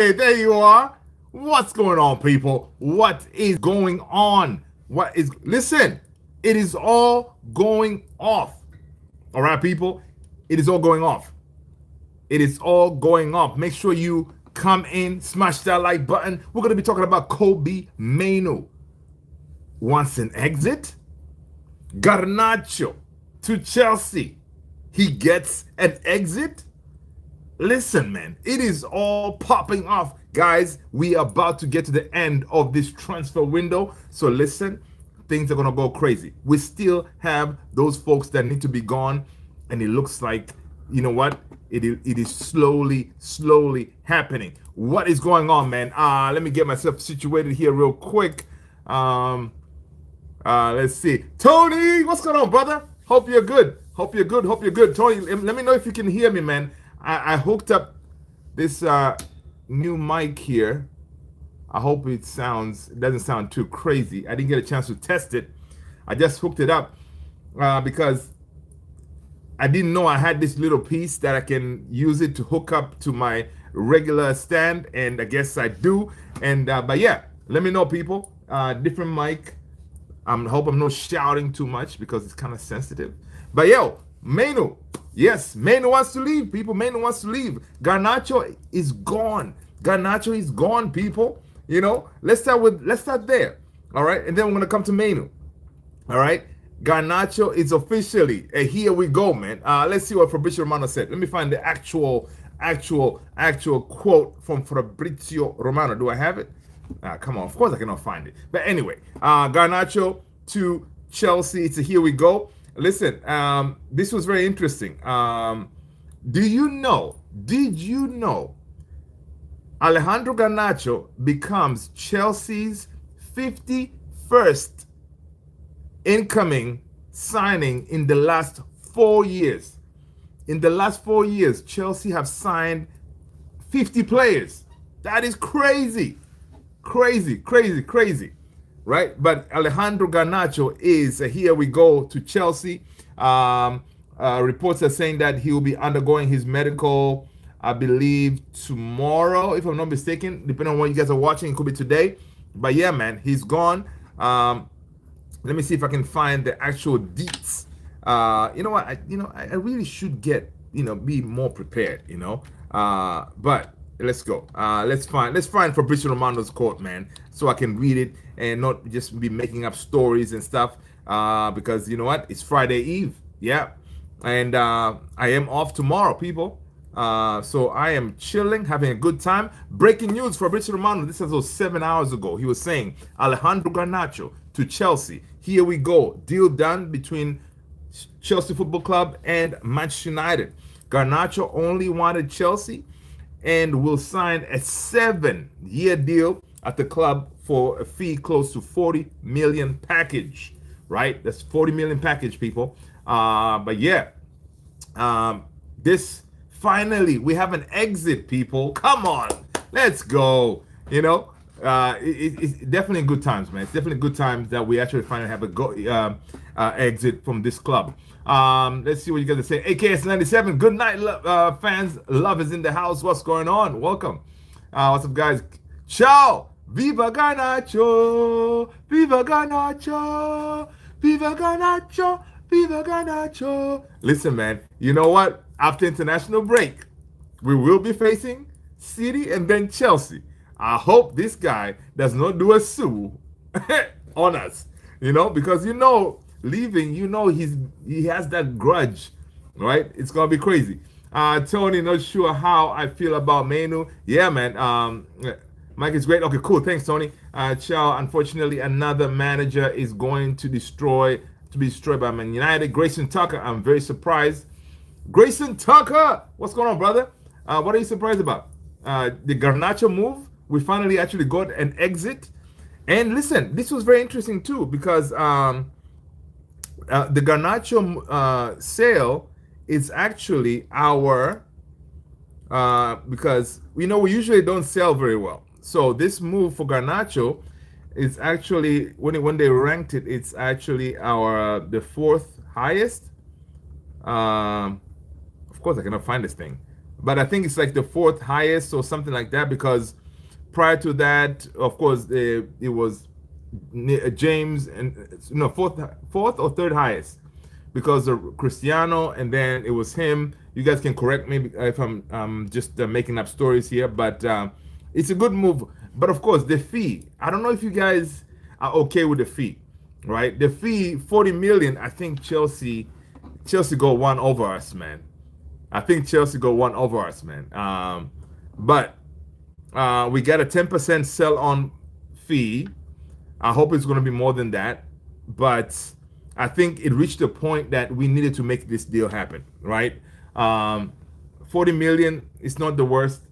There you are. What's going on, people? What is going on? Listen, it is all going off. All right, people? It is all going off. It is all going off. Make sure you come in, smash that like button. We're going to be talking about Kobbie Mainoo. Wants an exit? Garnacho to Chelsea. He gets an exit? Listen, man, it is all popping off. Guys, we are about to get to the end of this transfer window. So listen, things are going to go crazy. We still have those folks that need to be gone. And it looks like, you know what? It is slowly happening. What is going on, man? Let me get myself situated here real quick. Let's see. Tony, what's going on, brother? Hope you're good. Hope you're good. Tony, let me know if you can hear me, man. I hooked up this new mic here. I hope it doesn't sound too crazy. I didn't get a chance to test it. I just hooked it up because I didn't know I had this little piece that I can use it to hook up to my regular stand, and I guess I do. And but yeah, let me know, people. Different mic. I hope I'm not shouting too much because it's kind of sensitive. But yo, Mainoo. Yes, Mainoo wants to leave, people. Mainoo wants to leave. Garnacho is gone. Garnacho is gone, people. You know, let's start there. All right, and then we're gonna come to Mainoo. All right, Garnacho is officially here we go, man. Let's see what Fabrizio Romano said. Let me find the actual quote from Fabrizio Romano. Do I have it? Come on, of course I cannot find it. But anyway, Garnacho to Chelsea. It's a here we go. Listen, this was very interesting. Did you know Alejandro Garnacho becomes Chelsea's 51st incoming signing in the last 4 years? In the last 4 years, Chelsea have signed 50 players. That is crazy. Crazy. Right? But Alejandro Garnacho is here we go to Chelsea. Reports are saying that he will be undergoing his medical, I believe, tomorrow, if I'm not mistaken. Depending on what you guys are watching, it could be today. But yeah, man, he's gone. Let me see if I can find the actual deets. You know what? I really should be more prepared. But let's go. Let's find Fabrizio Romano's quote, man, so I can read it and not just be making up stories and stuff. Because you know what? It's Friday Eve. Yeah, and I am off tomorrow, people. So I am chilling, having a good time. Breaking news: Fabrizio Romano. This was 7 hours ago. He was saying Alejandro Garnacho to Chelsea. Here we go. Deal done between Chelsea Football Club and Manchester United. Garnacho only wanted Chelsea and will sign a 7-year deal at the club for a fee close to 40 million package, right? That's 40 million package, people. But yeah, this finally we have an exit, people. Come on, let's go. It's definitely good times, man. It's definitely good times that we actually finally have a exit from this club. Let's see what you guys are saying. AKS97, good night, fans. Love is in the house. What's going on? Welcome. What's up, guys? Ciao. Viva Garnacho. Viva Garnacho. Viva Garnacho. Viva Garnacho. Listen, man. You know what? After international break, we will be facing City and then Chelsea. I hope this guy does not do a sue on us, because leaving, he has that grudge, right? It's gonna be crazy. Tony, not sure how I feel about Mainoo. Yeah, man. Mike is great. Okay, cool. Thanks, Tony. Ciao. Unfortunately, another manager is going to be destroyed by Man United. Grayson Tucker. I'm very surprised. Grayson Tucker, what's going on, brother? What are you surprised about? The Garnacho move. We finally actually got an exit. And listen, this was very interesting too because the Garnacho sale is actually our because we usually don't sell very well. So this move for Garnacho is actually when they ranked it, it's actually the 4th highest. Of course, I cannot find this thing. but I think it's like the fourth highest or something like that, because prior to that, of course, it was James, and no, fourth or third highest, because of Cristiano, and then it was him. You guys can correct me if I'm just making up stories here, but it's a good move. But of course, the fee. I don't know if you guys are okay with the fee, right? The fee, 40 million. I think Chelsea go one over us, man. I think Chelsea go one over us, man. But we got a 10% sell on fee. I hope it's going to be more than that. But I think it reached a point that we needed to make this deal happen, right? 40 million is not the worst.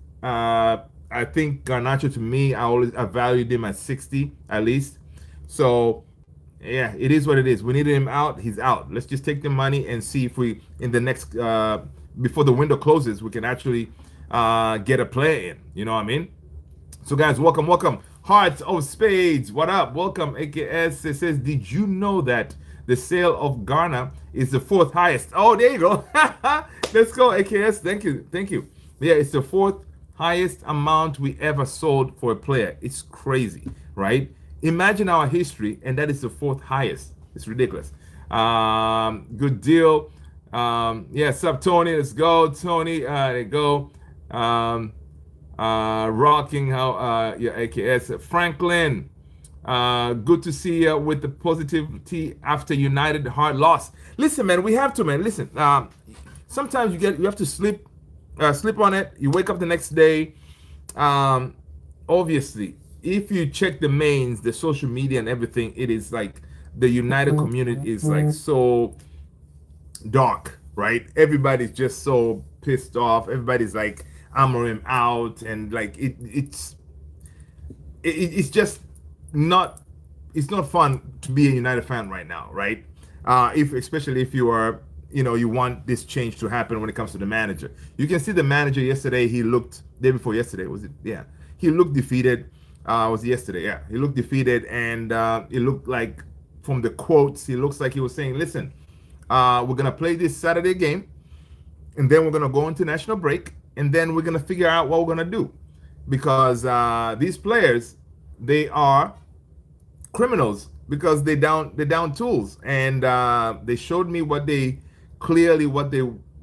I think Garnacho, to me, I valued him at 60 at least. So yeah, it is what it is. We needed him out. He's out. Let's just take the money and see if we, in the next, before the window closes, we can actually get a player in. You know what I mean? So guys, welcome. Hearts of Spades, what up? Welcome, AKS. It says, did you know that the sale of Ghana is the fourth highest? Oh, there you go. Let's go, AKS. Thank you. Yeah, it's the fourth highest amount we ever sold for a player. It's crazy, right? Imagine our history, and that is the fourth highest. It's ridiculous. Good deal. Yeah, sub Tony. Let's go, Tony. There you go. Rocking how yeah, AKS. Franklin. Good to see you with the positivity after United hard loss. Listen, man, we have to, man. Listen, sometimes you have to sleep on it. You wake up the next day. Obviously, if you check the mains, the social media and everything, it is like the United community is like so dark, right? Everybody's just so pissed off. Everybody's like Amorim out, and like it's just not, it's not fun to be a United fan right now, right? Especially if you are, you want this change to happen when it comes to the manager. You can see the manager yesterday. He looked, day before yesterday, was it? Yeah, he looked defeated. Was it yesterday? Yeah, he looked defeated, and it looked like, from the quotes, he looks like he was saying, "Listen, we're gonna play this Saturday game, and then we're gonna go into national break, and then we're gonna figure out what we're gonna do, because these players, they are criminals, because they down tools, and they showed me what they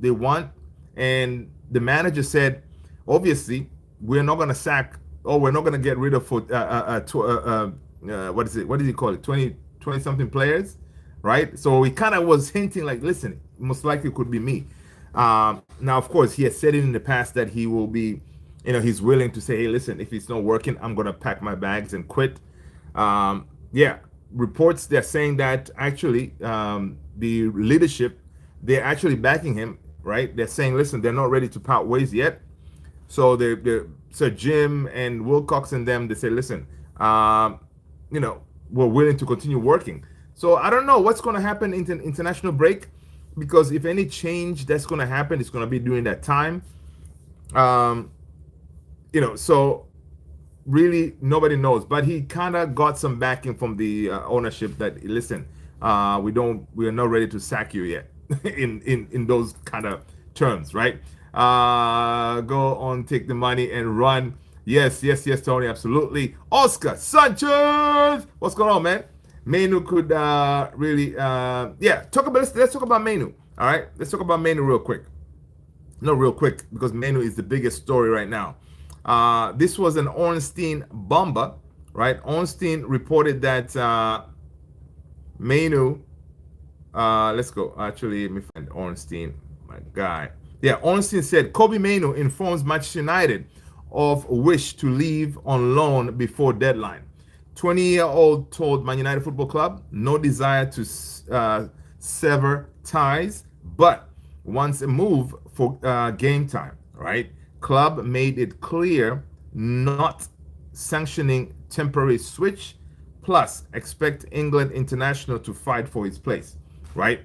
want, and the manager said, obviously, we're not gonna sack, or we're not gonna get rid of what is it? What did he call it? 20 something players, right? So he kind of was hinting like, listen, most likely could be me. Now, of course, he has said it in the past that he will be, he's willing to say, hey, listen, if it's not working, I'm going to pack my bags and quit. Yeah, reports, they're saying that actually the leadership, they're actually backing him, right? They're saying, listen, they're not ready to part ways yet. So Sir Jim and Wilcox and them, they say, listen, we're willing to continue working. So I don't know what's going to happen in international break, because if any change that's going to happen, it's going to be during that time. So really nobody knows. But he kind of got some backing from the ownership that, listen, we are not ready to sack you yet, in those kind of terms, right? Go on, take the money and run. Yes, Tony, absolutely. Oscar Sanchez, what's going on, man? Mainoo could really, let's talk about Mainoo. All right, let's talk about Mainoo real quick. Not real quick, because Mainoo is the biggest story right now. This was an Ornstein bomber, right? Ornstein reported that Mainoo, let's go. Actually, let me find Ornstein, my guy. Yeah, Ornstein said Kobbie Mainoo informs Manchester United of wish to leave on loan before deadline. 20-year-old told Man United Football Club no desire to sever ties, but wants a move for game time, right? Club made it clear not sanctioning temporary switch, plus expect England international to fight for his place, right?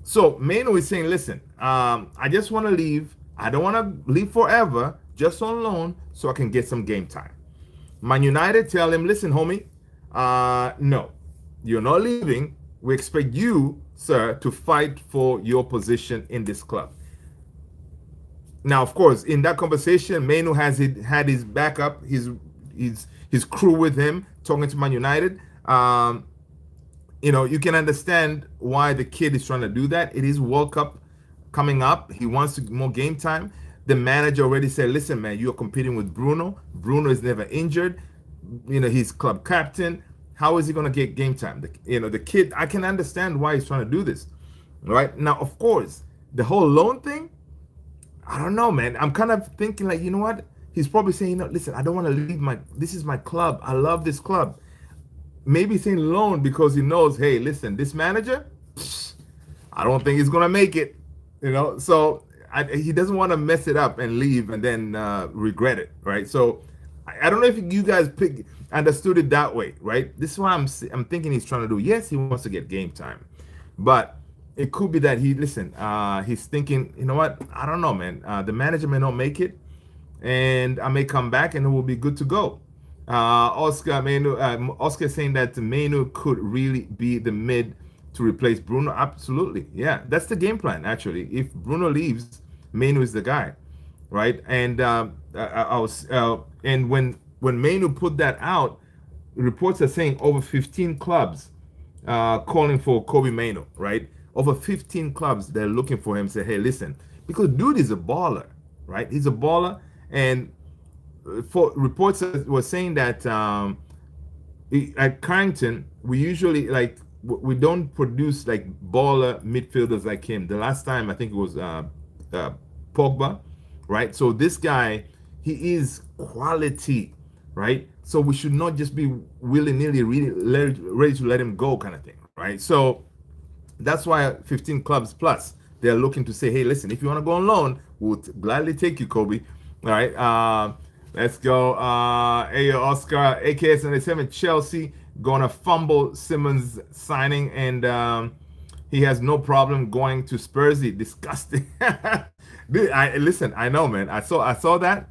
So Mainoo is saying, listen, I just want to leave. I don't want to leave forever, just on loan, so I can get some game time. Man United tell him, listen, homie, no, you're not leaving. We expect you, sir, to fight for your position in this club. Now, of course, in that conversation, Mainoo had his backup, his crew with him, talking to Man United. You can understand why the kid is trying to do that. It is World Cup coming up. He wants more game time. The manager already said, "Listen, man, you're competing with Bruno. Bruno is never injured. He's club captain. How is he going to get game time?" The kid. I can understand why he's trying to do this. Right now, of course, the whole loan thing. I don't know, man. I'm kind of thinking like, you know what? He's probably saying, "No, listen, I don't want to leave this is my club. I love this club." Maybe saying loan because he knows, hey, listen, this manager, I don't think he's gonna make it. So he doesn't want to mess it up and leave and then regret it, right? So I don't know if you guys understood it that way, right? This is why I'm thinking he's trying to do. Yes, he wants to get game time, but it could be that he's thinking, you know what? I don't know, man. The manager may not make it, and I may come back and it will be good to go. Oscar saying that Mainoo could really be the mid to replace Bruno. Absolutely, yeah, that's the game plan. Actually, if Bruno leaves, Mainoo is the guy, right? And when Mainoo put that out, reports are saying over 15 clubs calling for Kobbie Mainoo, right? Over 15 clubs they're looking for him. Say, hey, listen, because dude is a baller, right? He's a baller, and for reports were saying that at Carrington we usually we don't produce like baller midfielders like him. The last time I think it was Pogba, right? So this guy, he is quality, right? So we should not just be willy-nilly ready to let him go kind of thing, right? So that's why 15 clubs plus they're looking to say, hey, listen, if you want to go on loan, we'll gladly take you, Kobbie. All right. Let's go. Ayo Oscar, AKS 97, Chelsea gonna fumble Simmons signing, and he has no problem going to Spursy. Disgusting. Dude, listen. I know, man. I saw that.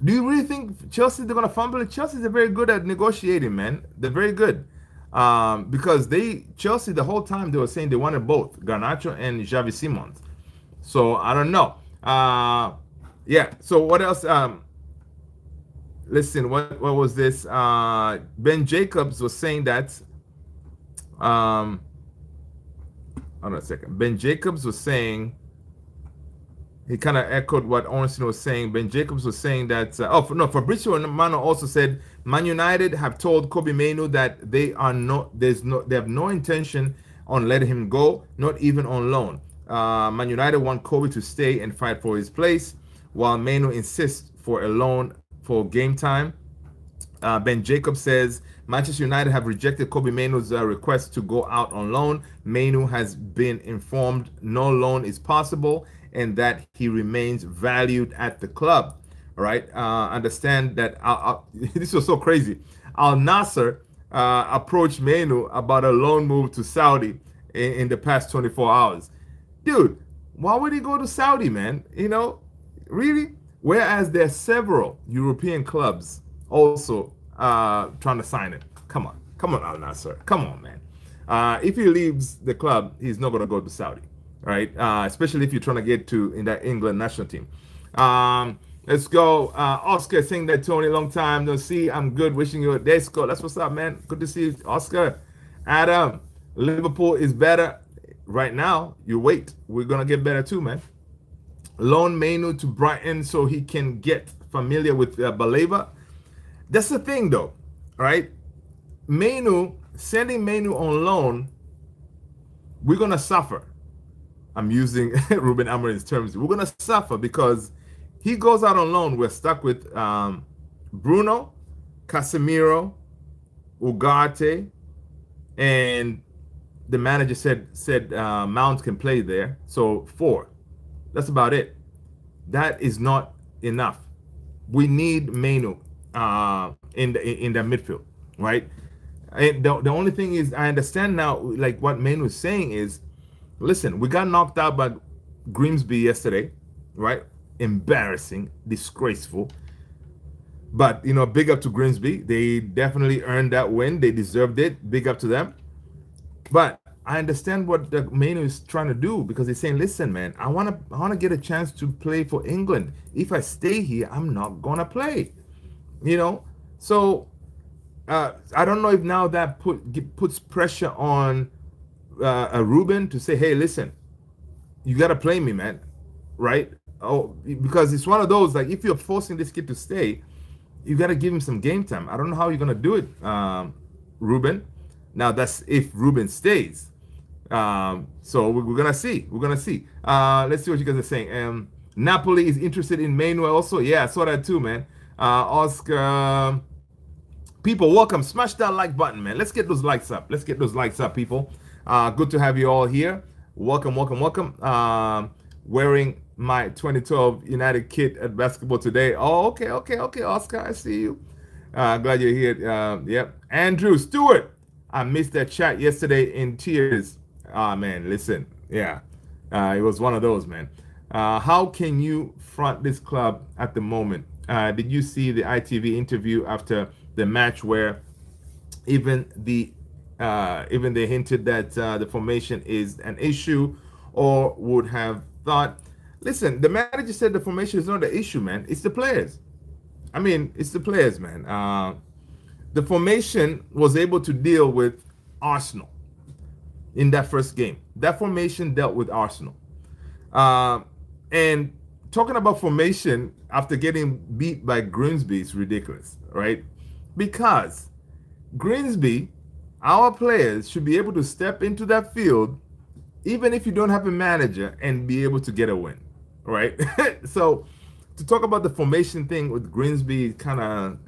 Do you really think Chelsea they're gonna fumble it? Chelsea are very good at negotiating, man. They're very good. Because Chelsea the whole time they were saying they wanted both Garnacho and Xavi Simons. So I don't know. Yeah. So what else? Listen, what was this? Ben Jacobs was saying that. Hold on a second. Ben Jacobs was saying. He kind of echoed what Ornstein was saying. Ben Jacobs was saying that. Fabrizio Romano also said Man United have told Kobbie Mainoo that they have no intention on letting him go, not even on loan. Man United want Kobbie to stay and fight for his place, while Mainoo insists for a loan for game time. Ben Jacobs says Manchester United have rejected Kobbie Mainoo's request to go out on loan. Mainoo has been informed no loan is possible and that he remains valued at the club. All right. Understand that this was so crazy. Al Nasser approached Mainoo about a loan move to Saudi in the past 24 hours. Dude, why would he go to Saudi, man? Really? Whereas there are several European clubs also trying to sign him. Come on, Al Nassr. Come on, man. If he leaves the club, he's not going to go to Saudi, right? Especially if you're trying to get in that England national team. Let's go. Oscar saying that, Tony, long time no see. I'm good. Wishing you a day. That's what's up, man. Good to see you, Oscar. Adam, Liverpool is better right now. You wait. We're going to get better too, man. Loan Mainoo to Brighton so he can get familiar with Baleba. That's the thing, though, right? Sending Mainoo on loan, we're going to suffer. I'm using Rúben Amorim's terms. We're going to suffer because he goes out on loan. We're stuck with Bruno, Casemiro, Ugarte, and the manager said Mount can play there. So 4. That's about it. That is not enough. We need Mainoo in the midfield, right? And the only thing is, I understand now, like what Mainoo is saying is, listen, we got knocked out by Grimsby yesterday, right? Embarrassing, disgraceful. But big up to Grimsby. They definitely earned that win. They deserved it. Big up to them. But I understand what the Mainoo is trying to do because he's saying, listen, man, I wanna get a chance to play for England. If I stay here, I'm not gonna play. You know, so I don't know if now that puts pressure on Rúben to say, hey, listen, you gotta play me, man, right? Oh, because it's one of those like if you're forcing this kid to stay, you gotta give him some game time. I don't know how you're gonna do it, Rúben. Now that's if Rúben stays. So we're gonna see. We're gonna see. Let's see what you guys are saying. Napoli is interested in Mainoo also. Yeah, I saw that too, man. Oscar. People, welcome. Smash that like button, man. Let's get those likes up. Let's get those likes up, people. Good to have you all here. Welcome, welcome, welcome. Wearing my 2012 United kit at basketball today. Oh, okay, okay, okay, Oscar, I see you. Glad you're here. Yep. Andrew Stewart. I missed that chat yesterday in tears. Man, listen. Yeah. It was one of those, man. How can you front this club at the moment? Did you see the ITV interview after the match where even they hinted that the formation is an issue, or would have thought, listen, the manager said the formation is not the issue, man. It's the players. I mean, it's the players, man. The formation was able to deal with Arsenal in that first game. That formation dealt with Arsenal. And talking about formation after getting beat by Grimsby is ridiculous, right? Because Grimsby, our players should be able to step into that field, even if you don't have a manager, and be able to get a win, right? So to talk about the formation thing with Grimsby, kind of,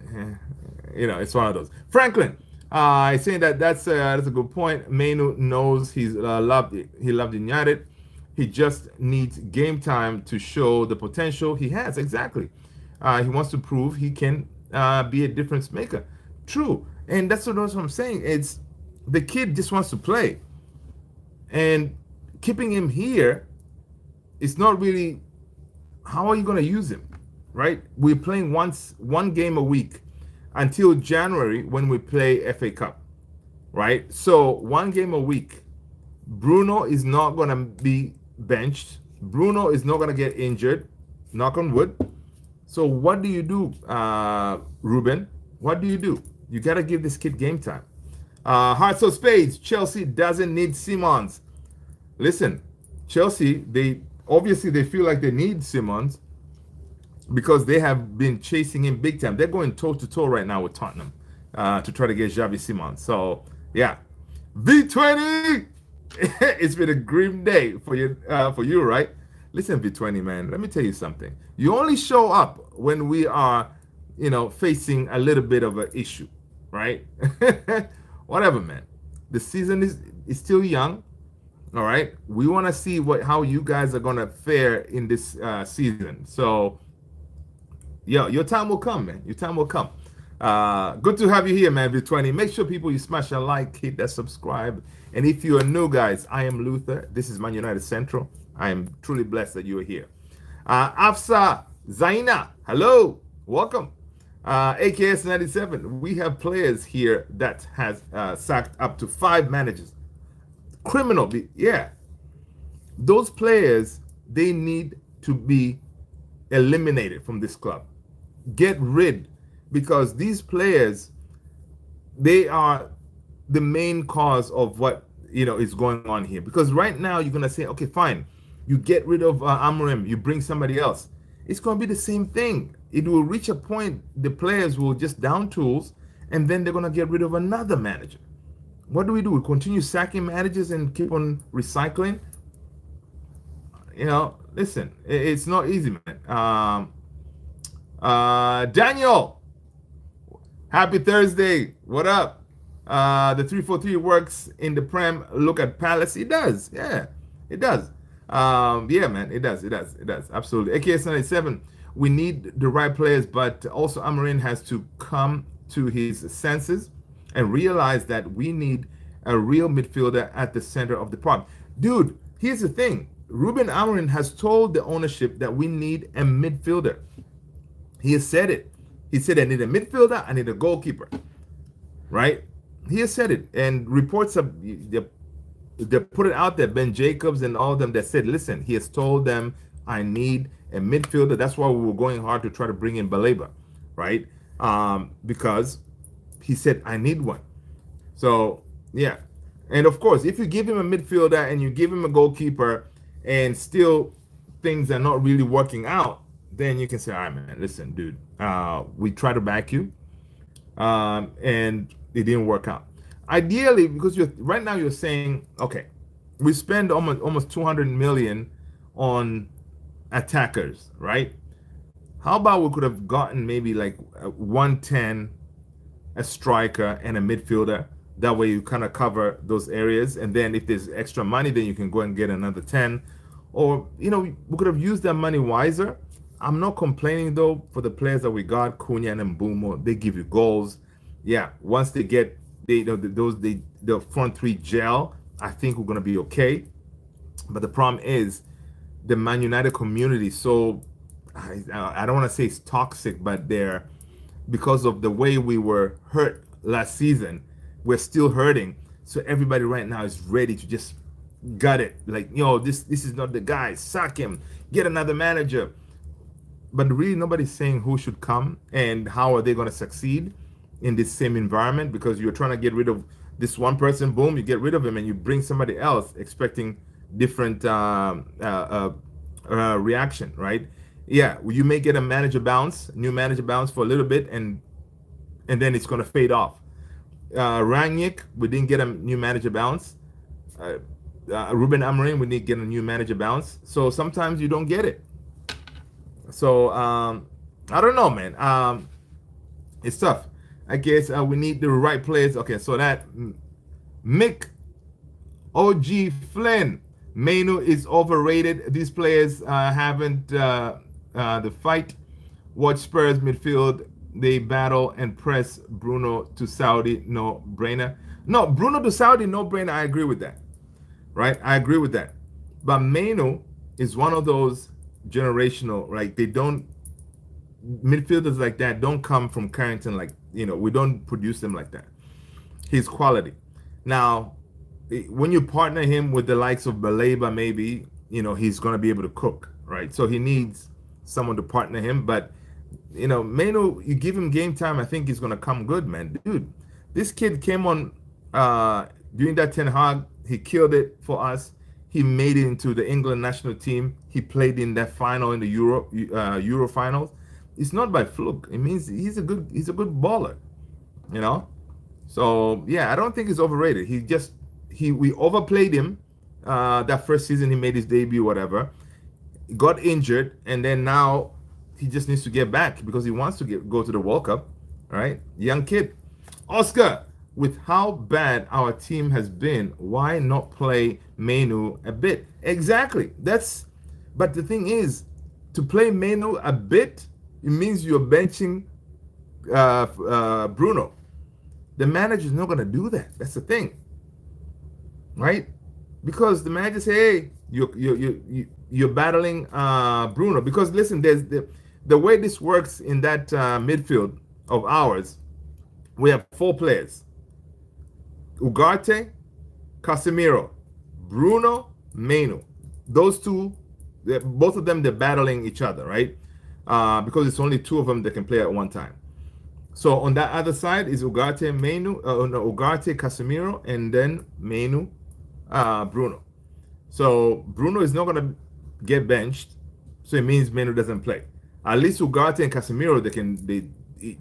it's one of those. Franklin, saying that's a good point. Mainoo knows he loved United. He just needs game time to show the potential he has. Exactly. He wants to prove he can be a difference maker. True. And that's what I'm saying. It's the kid just wants to play. And keeping him here, it's not really, how are you going to use him, right? We're playing one game a week until January when we play FA Cup, right? So one game a week. Bruno is not going to be benched. Bruno is not going to get injured, knock on wood. So what do you do, Rúben? What do? You got to give this kid game time. Hearts of Spades, Chelsea doesn't need Simons. Listen, Chelsea, they feel like they need Simons because they have been chasing him big time. They're going toe-to-toe right now with Tottenham to try to get Xavi Simons. So, yeah. V20! It's been a grim day for you, right? Listen, V20, man, let me tell you something. You only show up when we are, facing a little bit of an issue, right? Whatever, man. The season is still young, all right? We want to see how you guys are going to fare in this season. So, your time will come, man. Your time will come. Good to have you here, man, V20. Make sure, people, you smash a like, hit that subscribe. And if you are new, guys, I am Luther. This is Man United Central. I am truly blessed that you are here. Afsa Zaina, hello, welcome. AKS 97, we have players here that has sacked up to 5 managers. Criminal, yeah. Those players, they need to be eliminated from this club. Get rid, because these players, they are the main cause of what is going on here. Because right now you're gonna say, okay, fine, you get rid of Amorim, you bring somebody else. It's gonna be the same thing. It will reach a point the players will just down tools, and then they're gonna get rid of another manager. What do? We continue sacking managers and keep on recycling? Listen, it's not easy, man. Daniel, happy Thursday. What up? The 3-4-3 works in the Prem. Look at Palace. It does. Yeah, it does. Yeah, man, it does. Absolutely. AKS 97. We need the right players, but also Amorim has to come to his senses and realize that we need a real midfielder at the center of the park. Dude, here's the thing. Rúben Amorim has told the ownership that we need a midfielder. He has said it. He said, I need a midfielder, I need a goalkeeper. Right? He has said it. And reports they put it out there. Ben Jacobs and all of them that said, listen, he has told them, I need a midfielder. That's why we were going hard to try to bring in Baleba, right? Because he said, I need one. So, yeah. And of course, if you give him a midfielder and you give him a goalkeeper and still things are not really working out, then you can say, all right, man, listen, dude, we try to back you, and it didn't work out. Ideally, because you're right now you're saying, okay, we spend almost 200 million on attackers, right? How about we could have gotten maybe like 110, a striker and a midfielder. That way you kind of cover those areas, and then if there's extra money, then you can go and get another 10. Or, we could have used that money wiser. I'm not complaining though for the players that we got, Cunha and Mbumo. They give you goals. Yeah, once they get the front three gel, I think we're gonna be okay. But the problem is the Man United community. So I don't want to say it's toxic, but they're, because of the way we were hurt last season, we're still hurting. So everybody right now is ready to just gut it. Like, this is not the guy. Sack him. Get another manager. But really, nobody's saying who should come and how are they going to succeed in this same environment, because you're trying to get rid of this one person. Boom, you get rid of him and you bring somebody else expecting different reaction, right? Yeah, you may get a new manager bounce for a little bit, and then it's going to fade off. Rangnick, we didn't get a new manager bounce. Rúben Amorim, we didn't get a new manager bounce. So sometimes you don't get it. So I don't know, man. It's tough. I guess we need the right players. Okay, so that Mick OG Flynn, Mainoo is overrated. These players haven't the fight. Watch Spurs midfield. They battle and press Bruno to Saudi. No brainer. No, Bruno to Saudi. No brainer. I agree with that. Right? I agree with that. But Mainoo is one of those generational, like they don't, midfielders like that don't come from Carrington, like, we don't produce them like that. He's quality. Now, when you partner him with the likes of Baleba, maybe, he's going to be able to cook, right? So he needs someone to partner him. But, Mainoo, you give him game time, I think he's going to come good, man. Dude, this kid came on during that Ten Hag. He killed it for us. He made it into the England national team. He played in that final in the Euro finals. It's not by fluke. It means he's a good baller, So yeah, I don't think he's overrated. We overplayed him that first season. He made his debut, whatever. He got injured, and then now he just needs to get back because he wants to go to the World Cup, right? Young kid. Oscar, with how bad our team has been, why not play Mainoo a bit? Exactly. But the thing is, to play Mainoo a bit, it means you're benching Bruno. The manager's not going to do that. That's the thing, right? Because the manager say, hey, you're battling Bruno. Because listen, there's the way this works in that midfield of ours. We have 4 players: Ugarte, Casemiro, Bruno, Mainoo. Those two, both of them, they're battling each other, right? Because it's only 2 of them that can play at one time. So on that other side is Ugarte, Mainoo, Ugarte, Casemiro, and then Mainoo, Bruno. So Bruno is not going to get benched, so it means Mainoo doesn't play. At least Ugarte and Casemiro,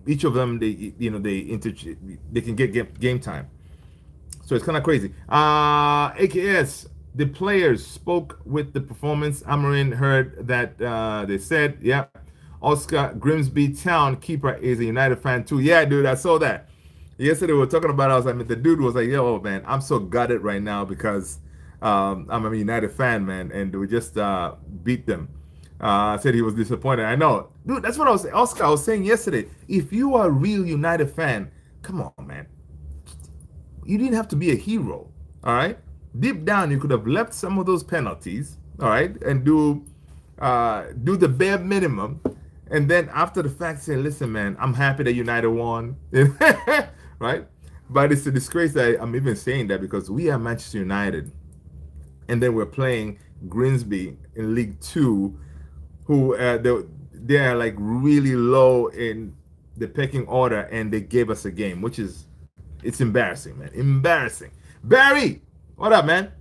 each of them, they can get game time. So it's kind of crazy. AKS, the players spoke with the performance. Amorim heard that they said, yeah. Oscar, Grimsby Town keeper is a United fan too. Yeah, dude, I saw that. Yesterday we were talking about it. I was like, the dude was like, yo, man, I'm so gutted right now because I'm a United fan, man, and we just beat them. Said he was disappointed. I know. Dude, that's what Oscar, I was saying yesterday. If you are a real United fan, come on, man. You didn't have to be a hero, all right? Deep down, you could have left some of those penalties, all right, and do the bare minimum. And then after the fact, say, listen, man, I'm happy that United won, right? But it's a disgrace that I'm even saying that because we are Manchester United, and then we're playing Grimsby in League Two, who they're like really low in the pecking order, and they gave us a game, which is it's embarrassing, man. Embarrassing. Barry, what up, man?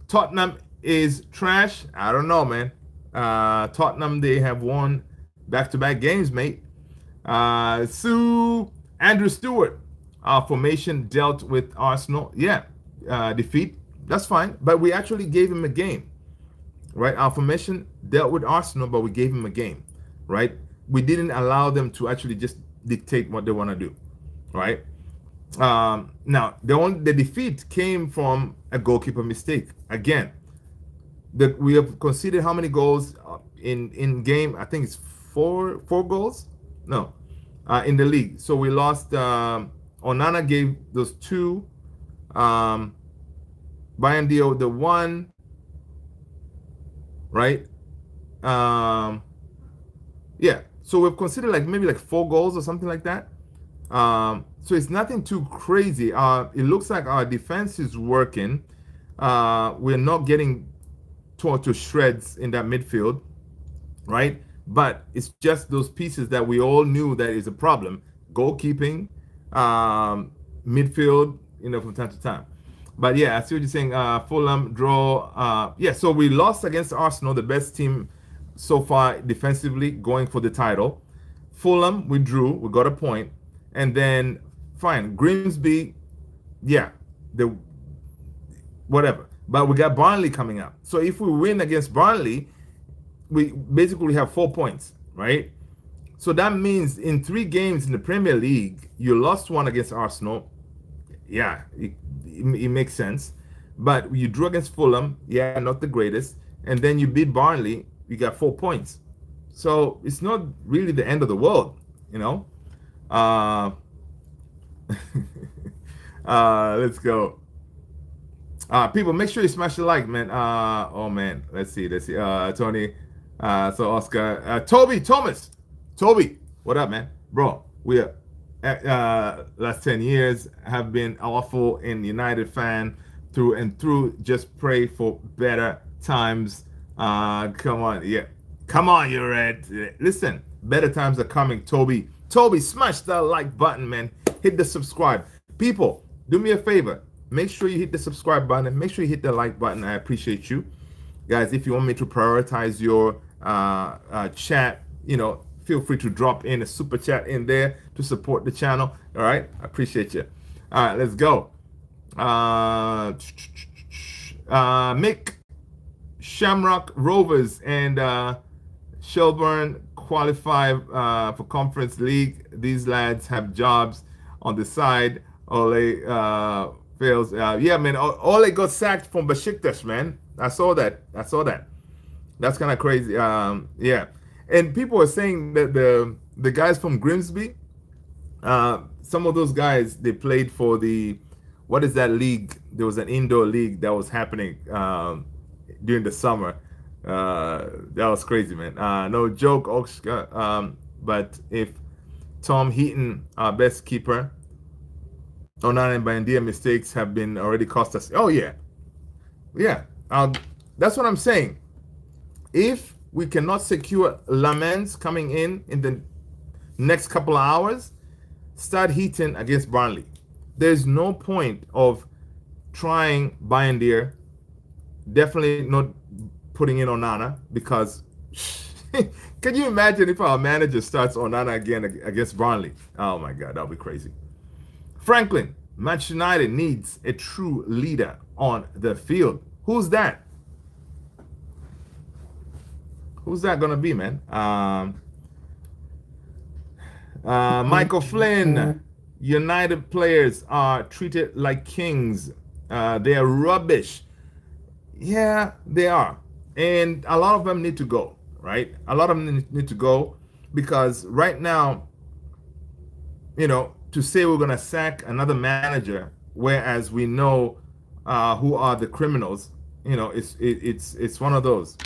Tottenham is trash. I don't know, man. Tottenham, they have won back-to-back games, mate. Sue Andrew Stewart, our formation dealt with Arsenal. Yeah, defeat. That's fine, but we actually gave him a game, right? Our formation dealt with Arsenal, but we gave him a game, right? We didn't allow them to actually just dictate what they want to do, right? Now, the defeat came from a goalkeeper mistake. Again, we have conceded how many goals in game? I think it's four goals. No, in the league. So we lost. Onana gave those two. Bayandio the one. Right. Yeah. So we've considered like maybe like 4 goals or something like that. So it's nothing too crazy. It looks like our defense is working. We're not getting torn to shreds in that midfield, right? But it's just those pieces that we all knew that is a problem. Goalkeeping, midfield, from time to time. But yeah, I see what you're saying. Fulham draw. Yeah, so we lost against Arsenal, the best team so far defensively, going for the title. Fulham, we drew. We got a point. And then, fine, Grimsby, yeah, whatever. But we got Burnley coming up. So if we win against Burnley, we basically have 4 points, right? So that means in 3 games in the Premier League, you lost one against Arsenal. Yeah, it makes sense. But you drew against Fulham, yeah, not the greatest. And then you beat Burnley, you got 4 points. So it's not really the end of the world, let's go. People, make sure you smash the like, man. Oh man, let's see. Tony, so Oscar, Toby, Thomas, what up, man? Bro, we are last 10 years have been awful in United fan through and through. Just pray for better times. Come on, you red. Listen, better times are coming, Toby, smash that like button, man. Hit the subscribe. People, do me a favor. Make sure you hit the subscribe button and make sure you hit the like button. I appreciate you. Guys, if you want me to prioritize your chat, feel free to drop in a super chat in there to support the channel. All right? I appreciate you. All right, let's go. Mick, Shamrock Rovers and Shelburne qualify for Conference League. These lads have jobs on the side. Ole fails. Yeah, man. Ole got sacked from Besiktas, man. I saw that. That's kind of crazy. Yeah. And people are saying that the guys from Grimsby, some of those guys, they played for what is that league? There was an indoor league that was happening during the summer. That was crazy, man. No joke, Oscar. But if Tom Heaton, our best keeper, Onana and Bayandia mistakes have been already cost us. Oh yeah. That's what I'm saying. If we cannot secure Lamens coming in the next couple of hours, start Heaton against Burnley. There's no point of trying Bayandia. Definitely not putting in Onana, because can you imagine if our manager starts Onana again against Burnley? Oh my God, that'll be crazy. Franklin, Manchester United needs a true leader on the field. Who's that? Who's that gonna be, man? Michael Flynn. United players are treated like kings. They are rubbish. Yeah, they are. And a lot of them need to go, right? A lot of them need to go, because right now, to say we're going to sack another manager, whereas we know who are the criminals, it's one of those.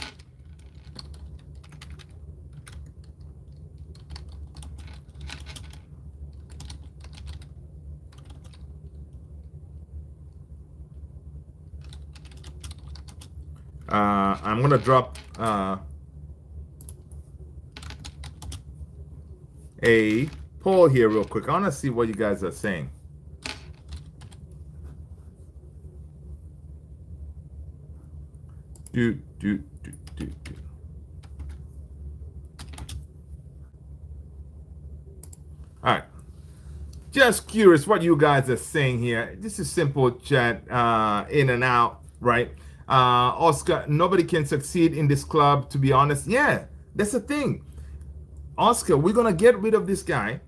I'm gonna drop a poll here real quick. I want to see what you guys are saying. Do. All right. Just curious what you guys are saying here. This is simple chat, in and out, right? Oscar, nobody can succeed in this club, to be honest. Yeah, that's the thing. Oscar, we're gonna get rid of this guy.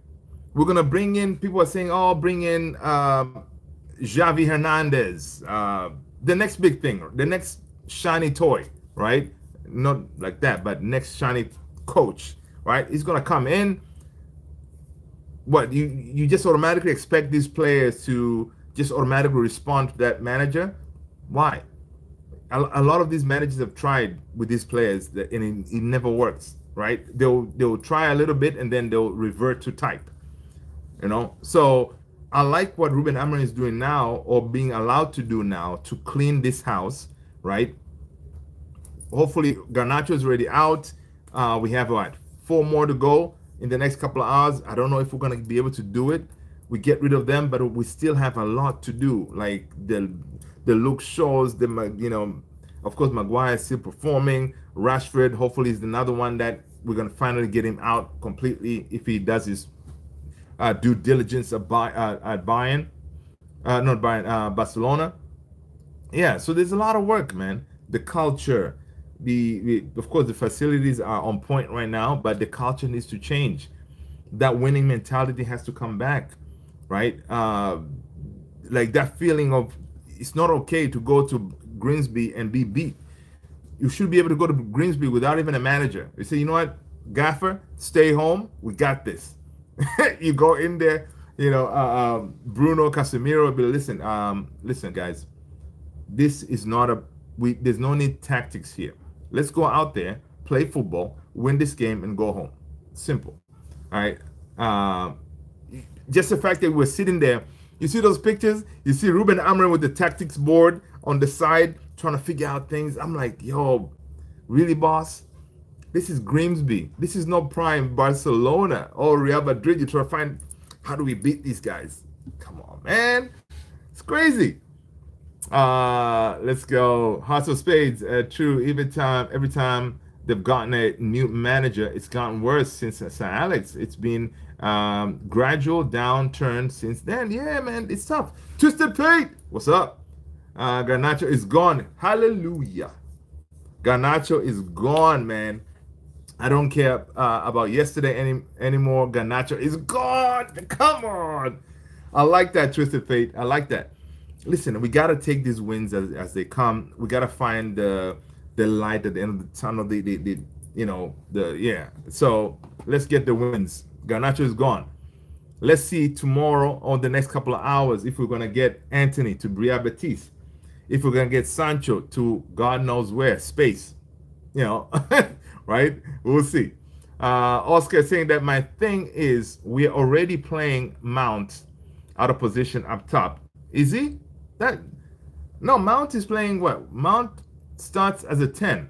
We're gonna bring in. People are saying, "Oh, bring in Javi Hernandez, the next big thing, the next shiny toy, right? Not like that, but next shiny coach, right? He's gonna come in. What you just automatically expect these players to just automatically respond to that manager? Why? A lot of these managers have tried with these players, and it never works, right? They'll try a little bit and then they'll revert to type, you know. So I like what Rúben Amorim is doing now, or being allowed to do now, to clean this house, right? Hopefully Garnacho is already out. We have what, 4 more to go in the next couple of hours. I don't know if we're going to be able to do it. We get rid of them, but we still have a lot to do. Like the Luke Shaws, of course Maguire is still performing. Rashford, hopefully, is another one that we're going to finally get him out completely if he does his due diligence at Bayern, not Bayern, Barcelona. Yeah, so there's a lot of work, man. The culture, of course, the facilities are on point right now, but the culture needs to change. That winning mentality has to come back, right? Like that feeling of it's not okay to go to Grimsby and be beat. You should be able to go to Grimsby without even a manager. You say, you know what, Gaffer, stay home. We got this. You go in there, Bruno Casemiro will be, listen, guys, this is not there's no need tactics here. Let's go out there, play football, win this game, and go home. Simple. All right. Just the fact that we're sitting there, you see those pictures? You see Rúben Amorim with the tactics board on the side trying to figure out things. I'm like, yo, really, boss? This is Grimsby. This is not prime Barcelona or Real Madrid. You try to find, how do we beat these guys? Come on, man. It's crazy. Let's go. Hearts of Spades. True. Every time they've gotten a new manager, it's gotten worse since Sir Alex. It's been gradual downturn since then. Yeah, man, it's tough. Twisted Fate. What's up? Garnacho is gone. Hallelujah. Garnacho is gone, man. I don't care about yesterday anymore. Garnacho is gone. Come on. I like that, Twisted Fate. I like that. Listen, we got to take these wins as they come. We got to find the light at the end of the tunnel. So let's get the wins. Garnacho is gone. Let's see tomorrow or the next couple of hours if we're going to get Anthony to Bria Betis. If we're going to get Sancho to God knows where, space. Right? We'll see. Oscar is saying that my thing is we're already playing Mount out of position up top. Is he? No, Mount is playing what? Mount starts as a 10.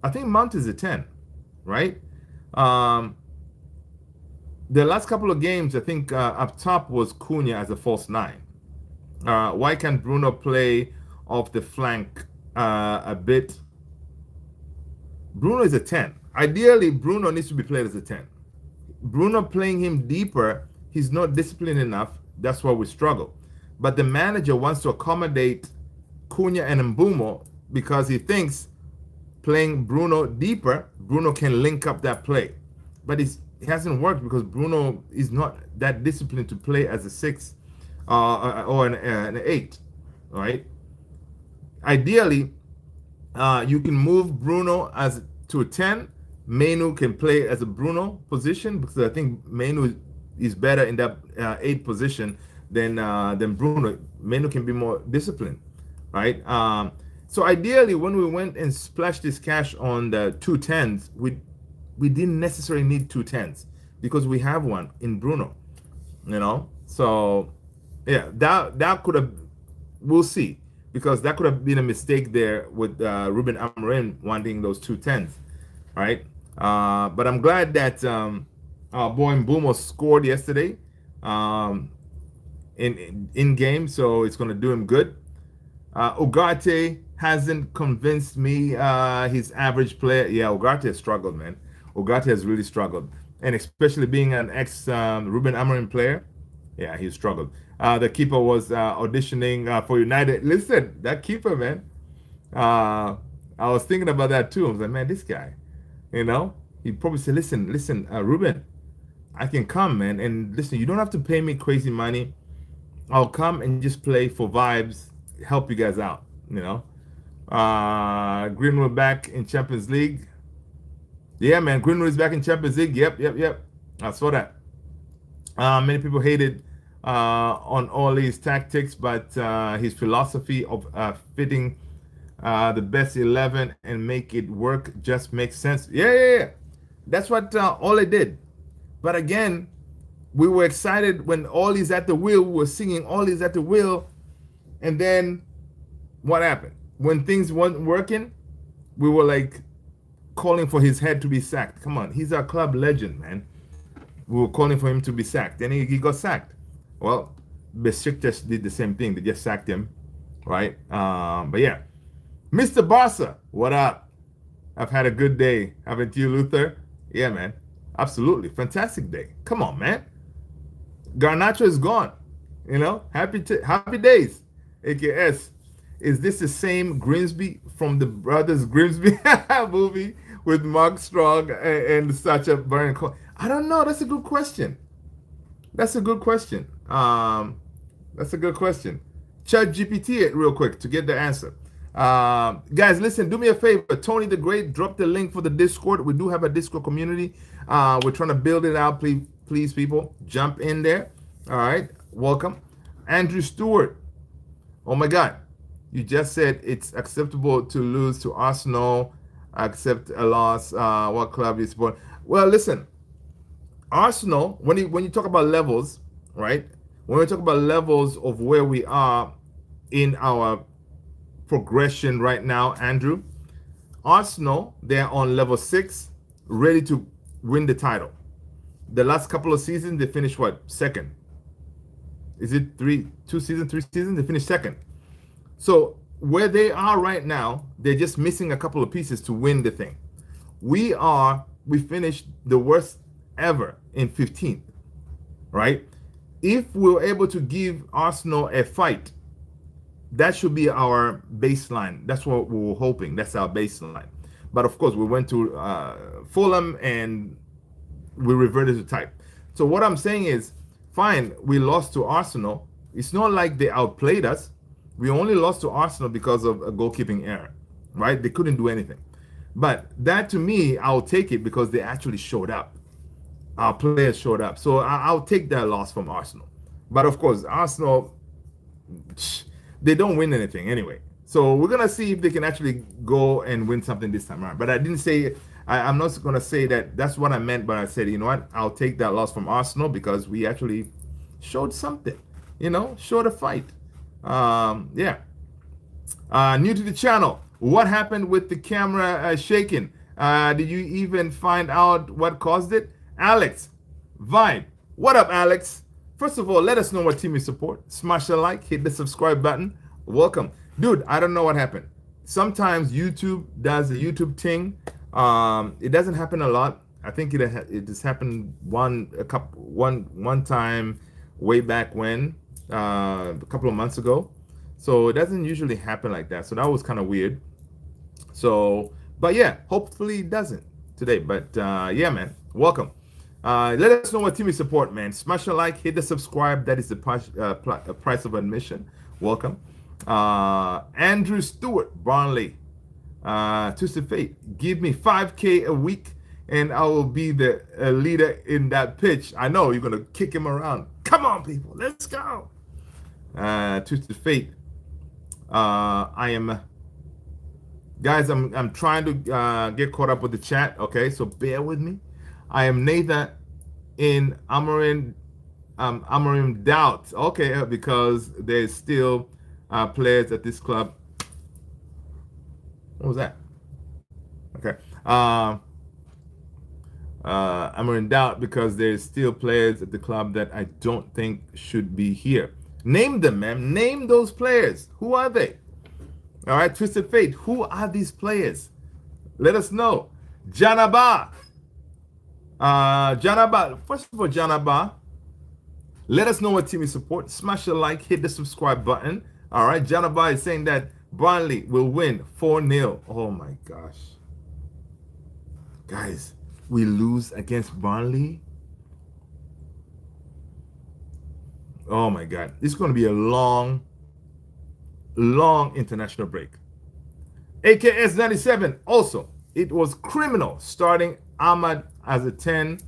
I think Mount is a 10, right? The last couple of games, I think up top was Cunha as a false 9. Why can't Bruno play off the flank a bit? Bruno is a 10. Ideally, Bruno needs to be played as a 10. Bruno playing him deeper, he's not disciplined enough. That's why we struggle. But the manager wants to accommodate Cunha and Mbeumo because he thinks playing Bruno deeper, Bruno can link up that play. But it hasn't worked because Bruno is not that disciplined to play as a 6 or an 8, right? Ideally, you can move Bruno to a 10. Mainoo can play as a Bruno position because I think Mainoo is better in that 8 position than Bruno. Mainoo can be more disciplined, right? So ideally, when we went and splashed this cash on the 2 10s, we didn't necessarily need 2 10s because we have one in Bruno, So yeah, that could have. We'll see. because that could have been a mistake there with Rúben Amorim wanting those 2 10s, right? But I'm glad that our boy Mbumo scored yesterday in game, so it's going to do him good. Ugarte hasn't convinced me. He's average player. Yeah, Ugarte has struggled, man. Ugarte has really struggled, and especially being an ex Rúben Amorim player. Yeah, he struggled. The keeper was auditioning for United. Listen, that keeper, man. I was thinking about that too. I was like, man, this guy, you know, he probably said, listen, Rúben, I can come, man, and listen, you don't have to pay me crazy money. I'll come and just play for vibes, help you guys out, you know. Greenwood back in Champions League. Yeah, man, Greenwood is back in Champions League. Yep. I saw that. Many people hated on all his tactics, but his philosophy of fitting the best 11 and make it work just makes sense. Yeah. That's what Ole did. But again, we were excited when all is at the wheel. We were singing all is at the wheel. And then what happened? When things weren't working, we were like calling for his head to be sacked. Come on, he's our club legend, man. We were calling for him to be sacked. Then he got sacked. Well, Besiktas did the same thing. They just sacked him, right? But yeah. Mr. Barca, what up? I've had a good day. Haven't you, Luther? Yeah, man. Absolutely. Fantastic day. Come on, man. Garnacho is gone. You know, happy days. AKS. Is this the same Grimsby from the Brothers Grimsby movie with Mark Strong and Sacha Baron Cohen? I don't know. That's a good question. That's a good question. Chat GPT it real quick to get the answer. Guys, listen, do me a favor. Tony the Great, drop the link for the Discord. We do have a Discord community. We're trying to build it out. Please, people, jump in there. All right, welcome. Andrew Stewart. Oh my God, you just said it's acceptable to lose to Arsenal. Accept a loss. What club you support? Well, listen, Arsenal. When you talk about levels, right? When we talk about levels of where we are in our progression right now, Andrew, Arsenal, they're on level 6, ready to win the title. The last couple of seasons, they finished what? Second. Is it 3 seasons? They finished second. So where they are right now, they're just missing a couple of pieces to win the thing. We finished the worst ever in 15th, right? If we're able to give Arsenal a fight, that should be our baseline. That's what we were hoping. That's our baseline. But of course, we went to Fulham and we reverted to type. So what I'm saying is, fine, we lost to Arsenal. It's not like they outplayed us. We only lost to Arsenal because of a goalkeeping error, right? They couldn't do anything. But that, to me, I'll take it because they actually showed up. Our players showed up. So I'll take that loss from Arsenal. But of course, Arsenal, they don't win anything anyway. So we're going to see if they can actually go and win something this time around. But I didn't say, I'm not going to say that that's what I meant, but I said, you know what, I'll take that loss from Arsenal because we actually showed something, showed a fight. Yeah. New to the channel, what happened with the camera shaking? Did you even find out what caused it? Alex, Vibe, what up, Alex? First of all, let us know what team you support. Smash the like, hit the subscribe button. Welcome. Dude, I don't know what happened. Sometimes YouTube does a YouTube thing. It doesn't happen a lot. I think it just happened one time way back when, a couple of months ago. So it doesn't usually happen like that. So that was kind of weird. So, but yeah, hopefully it doesn't today. But yeah, man, welcome. Let us know what team you support, man. Smash a like, hit the subscribe. That is the price of admission. Welcome. Andrew Stewart, Barnley. Twisted Fate, give me 5K a week and I will be the leader in that pitch. I know you're going to kick him around. Come on, people. Let's go. Twisted Fate. Guys, I'm trying to get caught up with the chat. Okay, so bear with me. I am Nathan in Amorim doubt. Okay, because there's still players at this club. What was that? Okay. I'm in doubt because there's still players at the club that I don't think should be here. Name them, man. Name those players. Who are they? All right, Twisted Fate. Who are these players? Let us know. Janaba. Janaba. First of all, Janaba, let us know what team you support. Smash a like, hit the subscribe button. All right, Janaba is saying that Burnley will win 4-0. Oh my gosh. Guys, we lose against Burnley. Oh my God. It's going to be a long international break. AKS 97. Also, it was criminal starting Ahmad as a 10.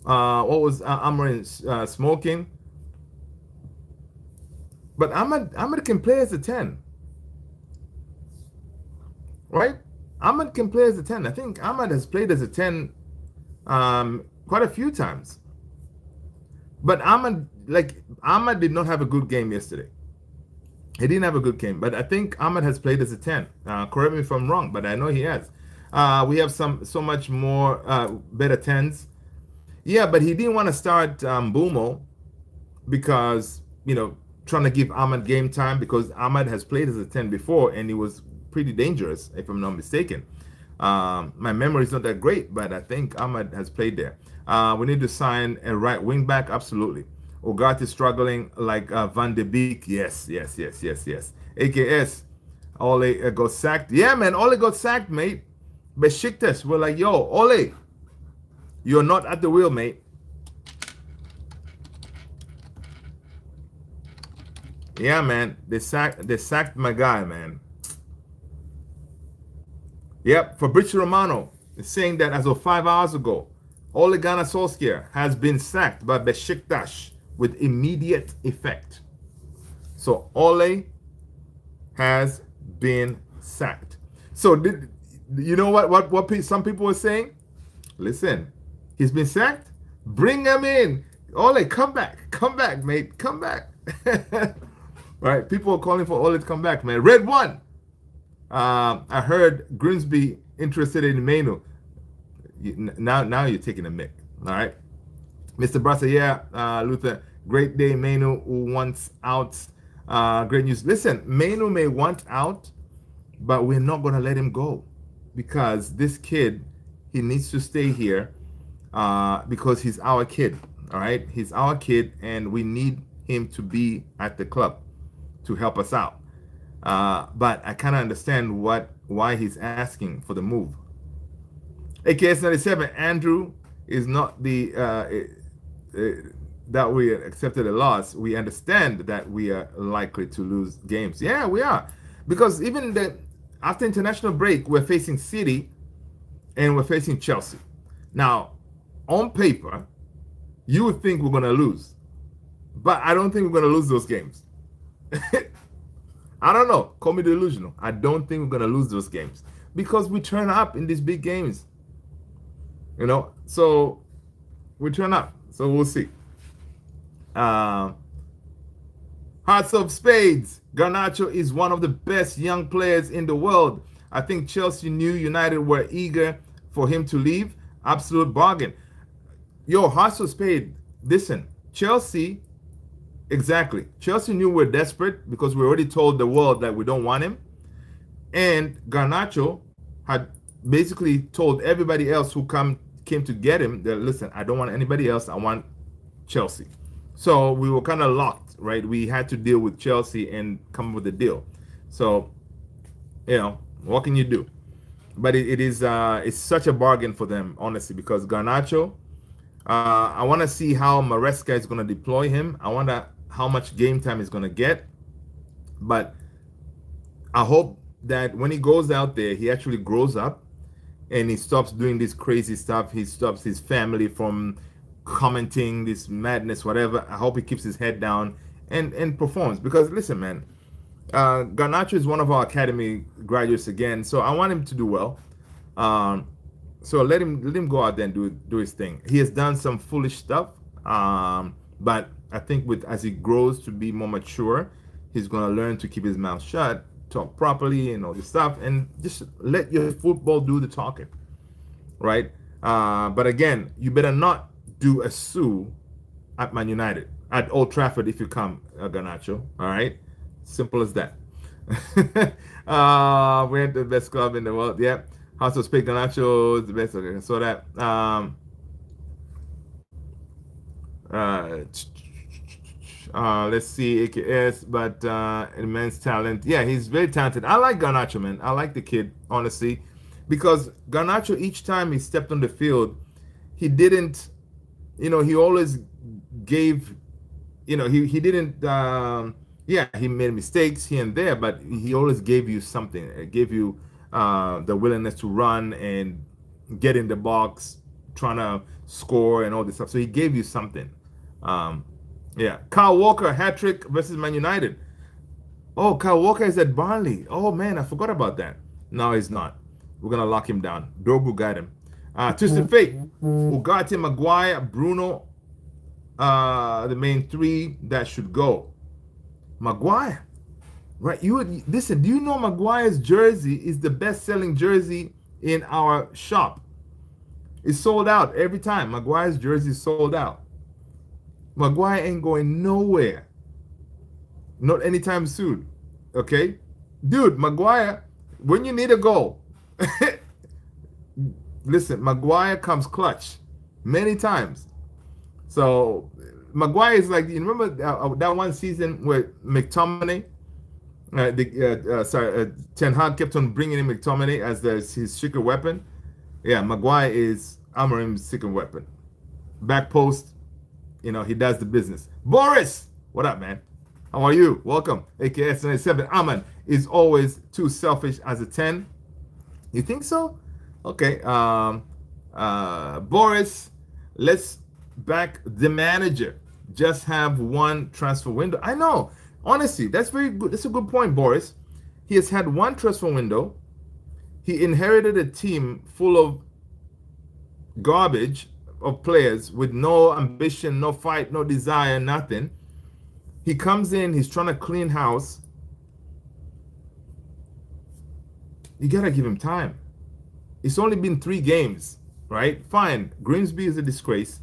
What was Amorim smoking? But Ahmad can play as a 10. Right? Ahmad can play as a 10. I think Ahmad has played as a 10 quite a few times. But Ahmad did not have a good game yesterday. He didn't have a good game. But I think Ahmad has played as a 10. Correct me if I'm wrong, but I know he has. We have so much more better 10s. Yeah, but he didn't want to start Bumo because, trying to give Ahmad game time, because Ahmad has played as a 10 before and he was pretty dangerous, if I'm not mistaken. My memory is not that great, but I think Ahmad has played there. We need to sign a right wing back, absolutely. Ugarte is struggling like Van de Beek. Yes. AKS, Ole got sacked. Yeah, man, Ole got sacked, mate. Besiktas were like, yo, Ole, you're not at the wheel, mate. Yeah, man, they sacked my guy, man. Yep, Fabrizio Romano is saying that as of 5 hours ago, Ole Gunnar Solskjaer has been sacked by Besiktas with immediate effect. So Ole has been sacked. So you know what some people were saying? Listen, he's been sacked. Bring him in. Ole, come back, mate, come back. Right? People are calling for Ole to come back, man. Red one. I heard Grimsby interested in Mainoo. Now you're taking a mic. All right, Mr. Brassa, yeah, Luther, great day, Mainoo, who wants out. Great news. Listen, Mainoo may want out, but we're not gonna let him go because this kid, he needs to stay here because he's our kid. All right, he's our kid, and we need him to be at the club to help us out. But I kind of understand why he's asking for the move. AKS 97, Andrew is not the that we accepted a loss. We understand that we are likely to lose games. Yeah, we are, because even after international break, we're facing City and we're facing Chelsea. Now, on paper, you would think we're gonna lose, but I don't think we're gonna lose those games. I don't know. Call me delusional. I don't think we're gonna lose those games because we turn up in these big games. So we turn up. So we'll see. Hearts of Spades. Garnacho is one of the best young players in the world. I think Chelsea knew United were eager for him to leave. Absolute bargain. Yo, Hearts of Spades. Listen, Chelsea. Exactly. Chelsea knew we're desperate because we already told the world that we don't want him. And Garnacho had basically told everybody else who came to get him that, listen, I don't want anybody else. I want Chelsea. So we were kind of locked, right? We had to deal with Chelsea and come up with a deal. So, what can you do? But it's such a bargain for them, honestly, because Garnacho, I want to see how Maresca is going to deploy him. I wonder how much game time he's going to get. But I hope that when he goes out there, he actually grows up and he stops doing this crazy stuff. He stops his family from commenting this madness, whatever. I hope he keeps his head down and performs. Because listen, man, Garnacho is one of our academy graduates again, so I want him to do well. So let him go out there and do his thing. He has done some foolish stuff, but I think as he grows to be more mature, He's going to learn to keep his mouth shut, talk properly, and all this stuff, and just let your football do the talking, right? But again, you better not do a sue at Man United, at Old Trafford if you come, Garnacho. All right? Simple as that. We're the best club in the world. Yeah. House of Spain Garnacho is the best. Okay, so that. Let's see, AKS, but immense talent. Yeah, he's very talented. I like Garnacho, man. I like the kid, honestly, because Garnacho, each time he stepped on the field, he didn't, he always gave, he didn't, yeah, he made mistakes here and there, but he always gave you something. It gave you the willingness to run and get in the box, trying to score and all this stuff. So he gave you something. Yeah, Kyle Walker hat-trick versus Man United. Oh, Kyle Walker is at Burnley. Oh, man, I forgot about that. No, he's not. We're going to lock him down. Dogu got him. Twisted Fate. Ugarte, Maguire, Bruno, the main three that should go. Maguire. Right, listen, do you know Maguire's jersey is the best-selling jersey in our shop? It's sold out every time. Maguire's jersey is sold out. Maguire ain't going nowhere. Not anytime soon. Okay? Dude, Maguire, when you need a goal, listen, Maguire comes clutch many times. So, Maguire is like, you remember that one season where McTominay, Ten Hag kept on bringing in McTominay as his secret weapon? Yeah, Maguire is Amorim's secret weapon. Back post, he does the business. Boris, what up, man? How are you? Welcome. AKS 97. Aman is always too selfish as a 10. You think so? Okay. Boris, let's back the manager. Just have one transfer window. I know. Honestly, that's very good. That's a good point, Boris. He has had one transfer window. He inherited a team full of garbage of players with no ambition, no fight, no desire, nothing. He comes in, he's trying to clean house. You gotta give him time. It's only been 3 games, right? Fine, Grimsby is a disgrace.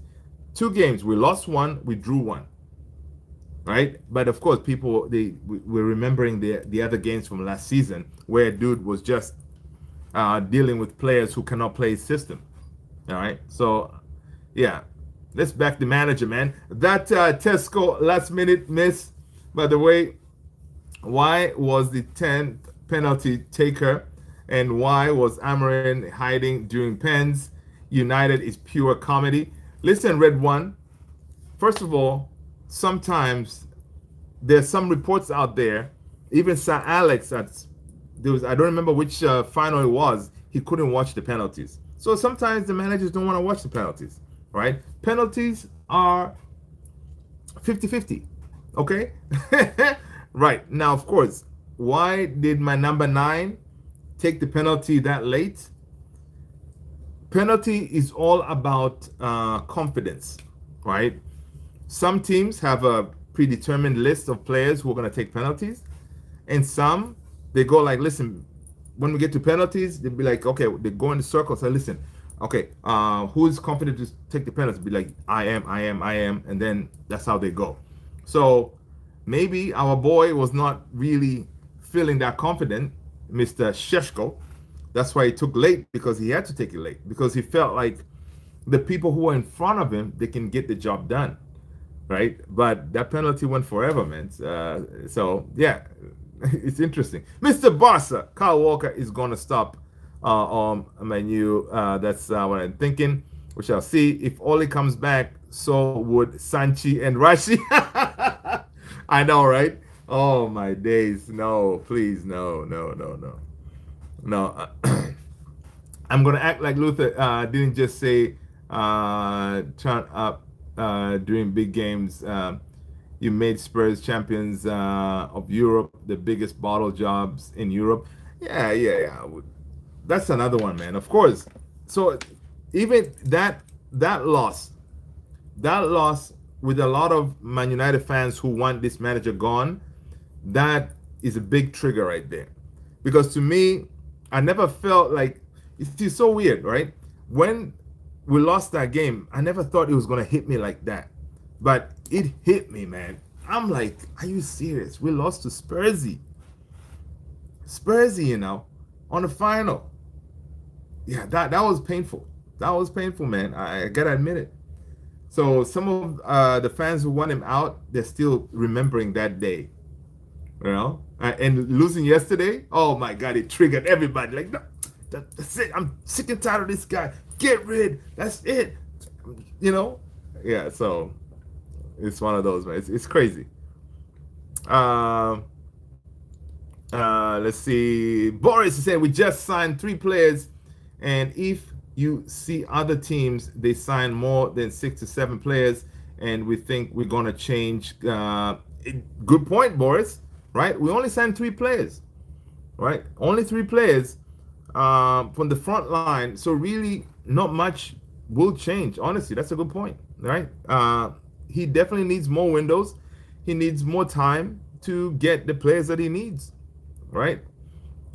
2 games, we lost 1, we drew 1, right? But of course, people we're remembering the other games from last season where dude was just dealing with players who cannot play his system. All right, so yeah, let's back the manager, man. That Tesco last minute miss, by the way, why was the 10th penalty taker, and why was Amorim hiding during pens? United is pure comedy. Listen, Red One, first of all, sometimes there's some reports out there, even Sir Alex, I don't remember which final it was, he couldn't watch the penalties. So sometimes the managers don't want to watch the penalties, right? Penalties are 50-50, okay? Right, now, of course, why did my number 9 take the penalty that late? Penalty is all about confidence, right? Some teams have a predetermined list of players who are going to take penalties, and some, they go like, listen, when we get to penalties, they'll be like, okay, they go in the circle, say, listen, okay, who's confident to take the penalty? Be like, I am, and then that's how they go. So maybe our boy was not really feeling that confident, Mr. Sheshko. That's why he took late, because he had to take it late, because he felt like the people who are in front of him, they can get the job done, right? But that penalty went forever, man. So yeah, it's interesting. Mr. Barca, Kyle Walker is going to stop on Mainoo. That's what I'm thinking. We shall see. If Oli comes back, so would Sanchi and Rashi. I know, right? Oh, my days. No, please, no. I'm going to act like Luther didn't just say turn up during big games. You made Spurs champions of Europe, the biggest bottle jobs in Europe. Yeah. That's another one, man. Of course. So even that loss with a lot of Man United fans who want this manager gone, That is a big trigger right there. Because to me, I never felt like it's so weird, right? When we lost that game, I never thought it was gonna hit me like that. But it hit me, man. I'm like, are you serious? We lost to Spursy. Spursy, on the final. Yeah, that was painful. That was painful, man. I gotta admit it. So some of the fans who want him out, they're still remembering that day. And losing yesterday, oh my God, it triggered everybody. Like, no, that's it. I'm sick and tired of this guy. Get rid. That's it. Yeah. So it's one of those, man. It's crazy. Let's see. Boris is saying we just signed 3 players, and if you see other teams, they sign more than 6 to 7 players, and we think we're gonna change. Good point, Boris. Right? We only signed 3 players. Right? Only 3 players from the front line. So really, not much will change. Honestly, that's a good point. Right? He definitely needs more windows. He needs more time to get the players that he needs. Right?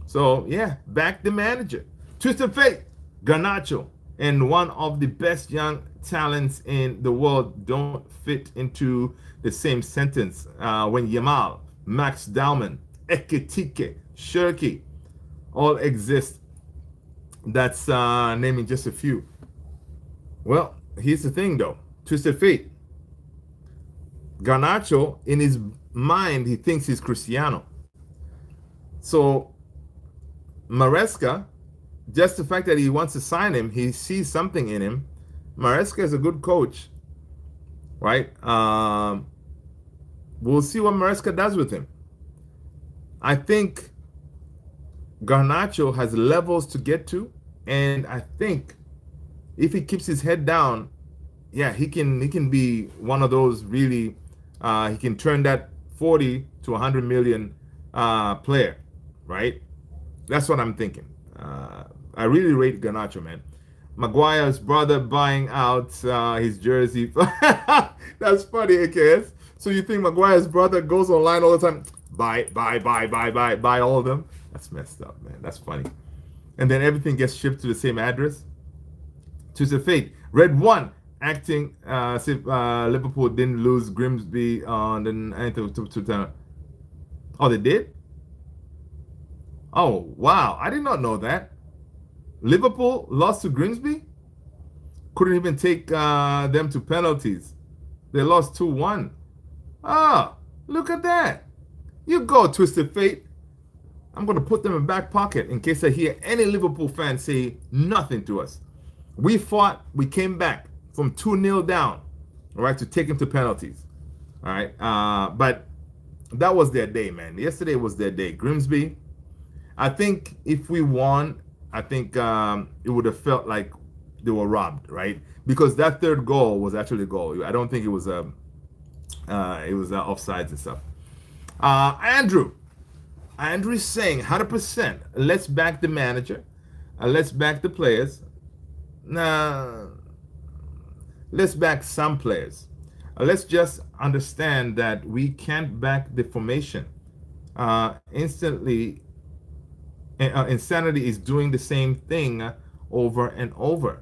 So yeah, back the manager. Twisted Fate, Garnacho, and one of the best young talents in the world don't fit into the same sentence. When Yamal, Max Dauman, Ekitike, Shirky all exist. That's naming just a few. Well, here's the thing though. Twisted Fate. Garnacho, in his mind, he thinks he's Cristiano. So Maresca, just the fact that he wants to sign him, he sees something in him. Maresca is a good coach, right? We'll see what Maresca does with him. I think Garnacho has levels to get to, and I think if he keeps his head down, yeah, he can be one of those really. He can turn that 40 to 100 million player, right? That's what I'm thinking. I really rate Garnacho, man. Maguire's brother buying out his jersey. That's funny, AKS. So you think Maguire's brother goes online all the time? Buy all of them? That's messed up, man. That's funny. And then everything gets shipped to the same address. Twisted Fate. Red 1 acting as if Liverpool didn't lose Grimsby on the 9th of September. Oh, they did? Oh, wow. I did not know that. Liverpool lost to Grimsby? Couldn't even take them to penalties. They lost 2-1. Ah, look at that. You go, Twisted Fate. I'm going to put them in back pocket in case I hear any Liverpool fans say nothing to us. We fought. We came back from 2-0 down, all right, to take them to penalties. All right. But that was their day, man. Yesterday was their day. Grimsby. I think if we won, I think it would have felt like they were robbed, right? Because that third goal was actually a goal. I don't think it was offsides and stuff. Andrew is saying 100%. Let's back the manager. Let's back the players. Let's back some players. Let's just understand that we can't back the formation. Insanity is doing the same thing over and over.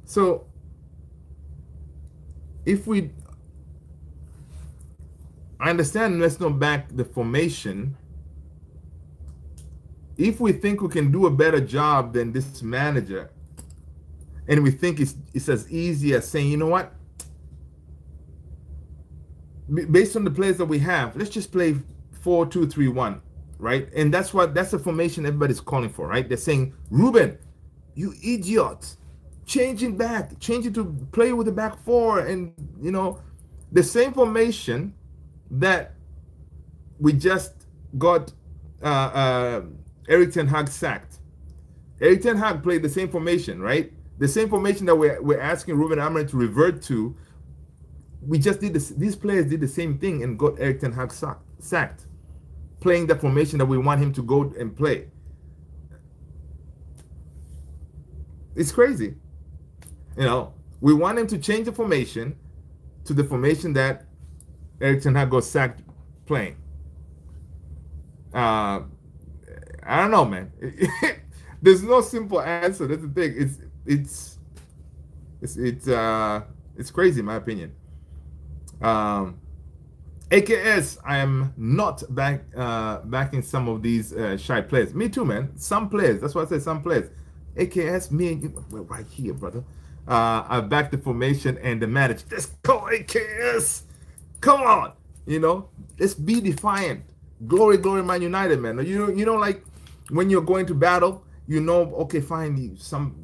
So I understand let's not back the formation. If we think we can do a better job than this manager, and we think it's as easy as saying, you know what, based on the players that we have, let's just play 4-2-3-1, right? And that's the formation everybody's calling for, right? They're saying, Rúben, you idiot, change it to play with the back 4, and the same formation that we just got Erik ten Hag sacked. Erik ten Hag played the same formation, right? The same formation that we're asking Rúben Amorim to revert to. We just did this. These players did the same thing and got Erik ten Hag sacked, playing the formation that we want him to go and play. It's crazy. We want him to change the formation to the formation that Erik ten Hag got sacked playing. Uh, I don't know, man. There's no simple answer. That's the thing. It's crazy, in my opinion. Um, AKS, I am not backing some of these shy players. Me too, man. Some players. That's why I say some players. AKS, me and you, we're right here, brother. I back the formation and the manager. Let's go, AKS. Come on, let's be defiant. Glory, glory, Man United, man. You know, like when you're going to battle, okay, fine. Some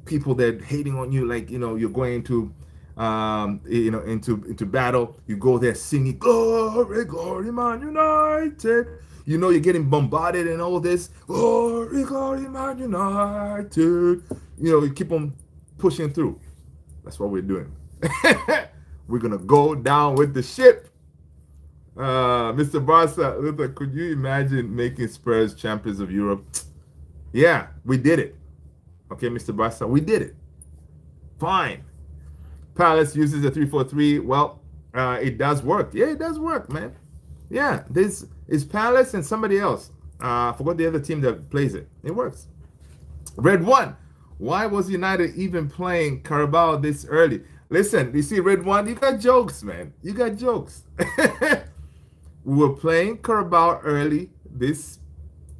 people that hating on you, like you're going into into battle. You go there singing glory, glory, Man United. You're getting bombarded and all this glory, glory, Man United. You keep on pushing through. That's what we're doing. We're gonna go down with the ship. Mr. Barca, could you imagine making Spurs champions of Europe? Yeah, we did it. Okay, Mr. Barca, we did it. Fine. Palace uses a 3-4-3. Well, it does work. Yeah, it does work, man. Yeah, it's Palace and somebody else. I forgot the other team that plays it. It works. Red 1. Why was United even playing Carabao this early? Listen, you see, Red 1, you got jokes, man. You got jokes. We were playing Carabao early this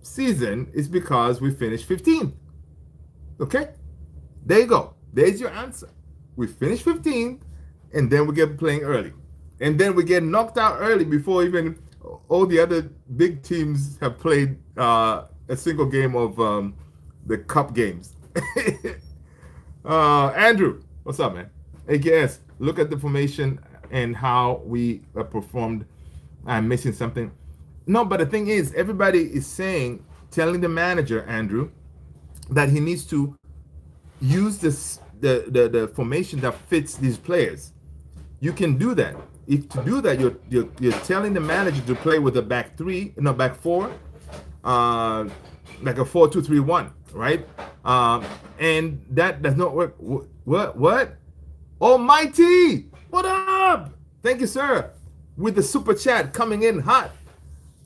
season is because we finished 15th. Okay? There you go. There's your answer. We finished 15th, and then we get playing early. And then we get knocked out early before even all the other big teams have played a single game of the cup games. Andrew, what's up, man? AKS, look at the formation and how we performed. I'm missing something. No, but the thing is, everybody is telling the manager, Andrew, that he needs to use the formation that fits these players. You can do that. If to do that, you're telling the manager to play with a back four, like a 4-2-3-1, right? And that does not work. What? Almighty, what up? Thank you, sir. With the super chat coming in hot.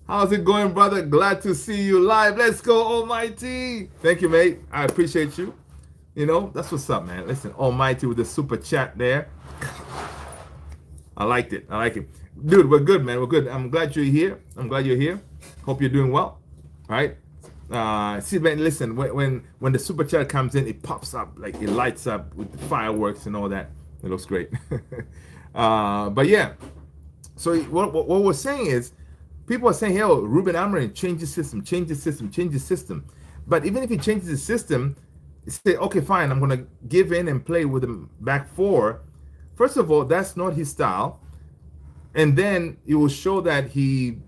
How's it going, brother? Glad to see you live. Let's go, Almighty. Thank you, mate. I appreciate you. That's what's up, man. Listen, Almighty with the super chat there. I liked it. I like it. Dude, we're good, man. We're good. I'm glad you're here. Hope you're doing well. All right. See, man, listen, when the super chat comes in, it pops up, like it lights up with the fireworks and all that. It looks great. But yeah. So what we're saying is, people are saying, hey, Rúben Amorim, change the system. But even if he changes the system, say, okay, fine, I'm going to give in and play with the back four. First of all, that's not his style. And then it will show that he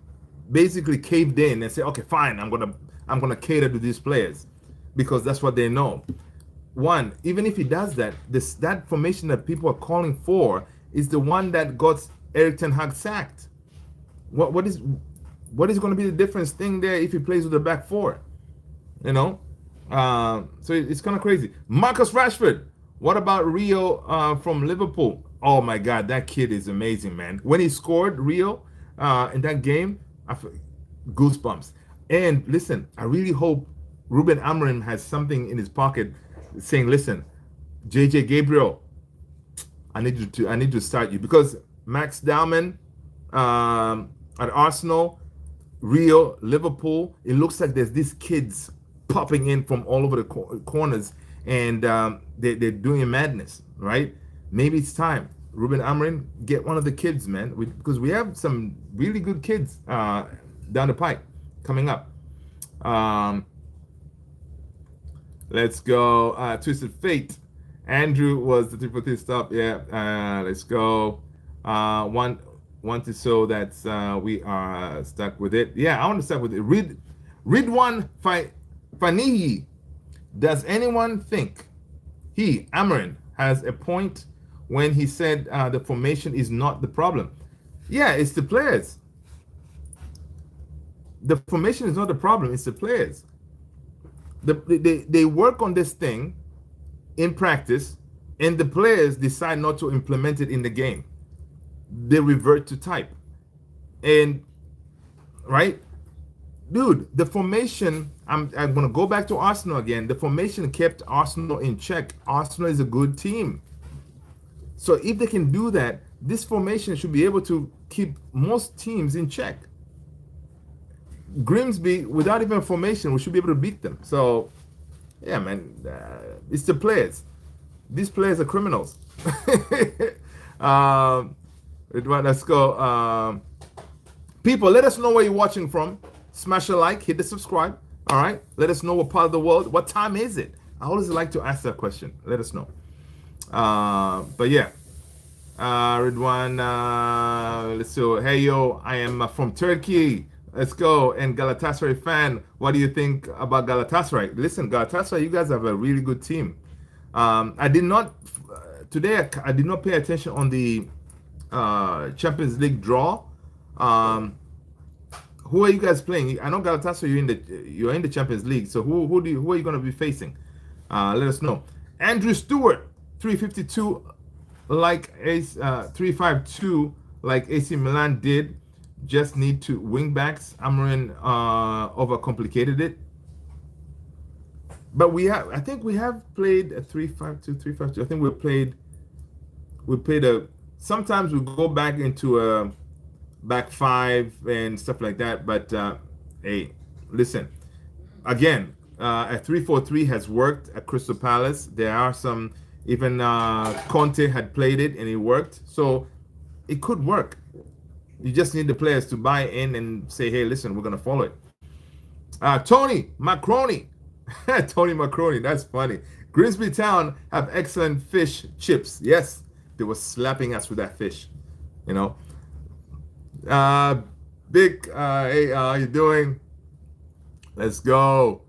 basically caved in and said, okay, fine, I'm gonna cater to these players because that's what they know. One, even if he does that, that formation that people are calling for is the one that got Erik ten Hag sacked. What is going to be the difference thing there if he plays with the back four? So it's kind of crazy. Marcus Rashford, what about Rio from Liverpool? Oh my God, that kid is amazing, man. When he scored Rio in that game, goosebumps. And listen, I really hope Rúben Amorim has something in his pocket saying, listen, JJ Gabriel, I need to start you, because Max Dowman at Arsenal, Rio, Liverpool, it looks like there's these kids popping in from all over the corners, and they're doing a madness, right? Maybe it's time. Rúben Amorim, get one of the kids, man, because we have some really good kids down the pike coming up. Let's go. Twisted Fate. Andrew was the 3-4-3 stop. Yeah. Let's go. Want to show that we are stuck with it. Yeah, I want to stuck with it. Ridwan Fanihi. Does anyone think Amorim has a point when he said the formation is not the problem? Yeah, it's the players. The formation is not the problem, it's the players. They work on this thing in practice, and the players decide not to implement it in the game. They revert to type. And, right? dude, the formation, I'm going to go back to Arsenal again. The formation kept Arsenal in check. Arsenal is a good team. So if they can do that, this formation should be able to keep most teams in check. Grimsby, without even formation, we should be able to beat them. So, yeah, man, it's the players. These players are criminals. Let's go. People, let us know where you're watching from. Smash a like, hit the subscribe. All right. Let us know what part of the world. What time is it? I always like to ask that question. Let us know. But yeah. Ridwan, let's see. Hey yo, I am from Turkey. Let's go. And Galatasaray fan, what do you think about Galatasaray? Listen, Galatasaray, you guys have a really good team. I did not today. I did not pay attention on the Champions League draw. Who are you guys playing? I know Galatasaray, you're in the Champions League. So who are you going to be facing? Let us know. Andrew Stewart, 352, like 352, like AC Milan did. Just need to wing backs. Amorim overcomplicated it. But I think we have played a 3-5-2, 3-5-2. I think we played sometimes we go back into a back five and stuff like that. But hey, listen, again, a 3-4-3 has worked at Crystal Palace. There are some, even Conte had played it and it worked. So it could work. You just need the players to buy in and say, hey, listen, we're going to follow it. Tony Macroni. Tony Macroni, that's funny. Grimsby Town have excellent fish chips. Yes, they were slapping us with that fish. You know. Big, hey, how you doing? Let's go.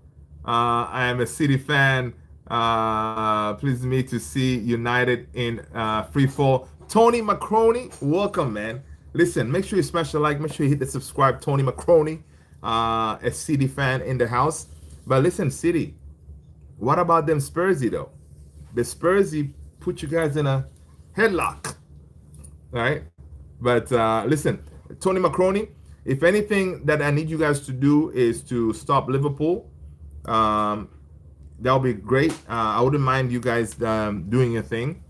I am a City fan. Pleased me to see United in free fall. Tony Macroni, welcome, man. Listen, make sure you smash the like. Make sure you hit the subscribe. Tony Macroni, a City fan in the house. But listen, City, what about them Spursy, though? The Spursy put you guys in a headlock, right? But listen, Tony Macroni, if anything that I need you guys to do is to stop Liverpool, that'll be great. I wouldn't mind you guys doing your thing.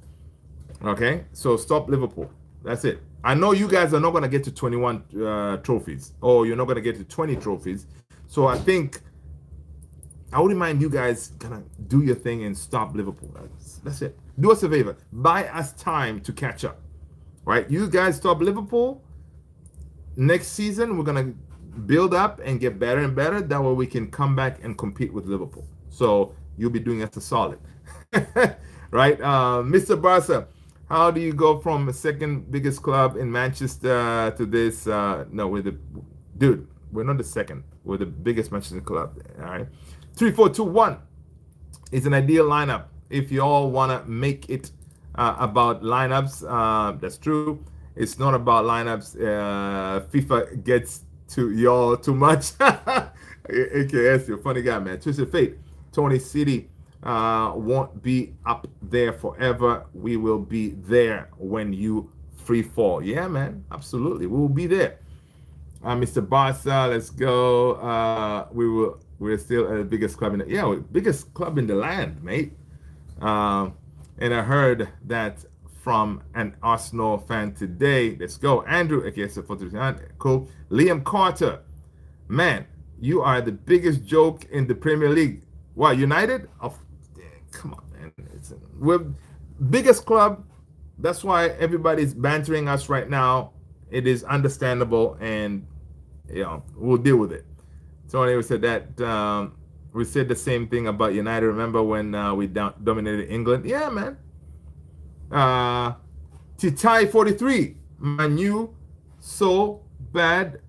Okay, so stop Liverpool. That's it. I know you guys are not going to get to 21 trophies, or you're not going to get to 20 trophies. So I think I wouldn't mind you guys kind of do your thing and stop Liverpool. That's it. Do us a favor. Buy us time to catch up. Right? You guys stop Liverpool. Next season, we're going to build up and get better and better. That way we can come back and compete with Liverpool. So you'll be doing us a solid. Right? Mr. Barca, how do you go from the second biggest club in Manchester to this? No, dude, we're not the second. We're the biggest Manchester club. All right. 3-4-2-1 is an ideal lineup. If you all want to make it about lineups, that's true. It's not about lineups. FIFA gets to y'all too much. AKS, you're a funny guy, man. Twisted Fate. Tony City won't be up there forever. We will be there when you free fall. Yeah, man. Absolutely. We will be there. Mr. Barca, let's go. We're still the biggest club biggest club in the land, mate. And I heard that from an Arsenal fan today. Let's go. Andrew, okay, so cool. Liam Carter, man, you are the biggest joke in the Premier League. What, United? Oh, come on, man. We're biggest club. That's why everybody's bantering us right now. It is understandable, and we'll deal with it. Tony said that we said the same thing about United. Remember when we dominated England? Yeah, man. Titai 43, Mainoo, so bad.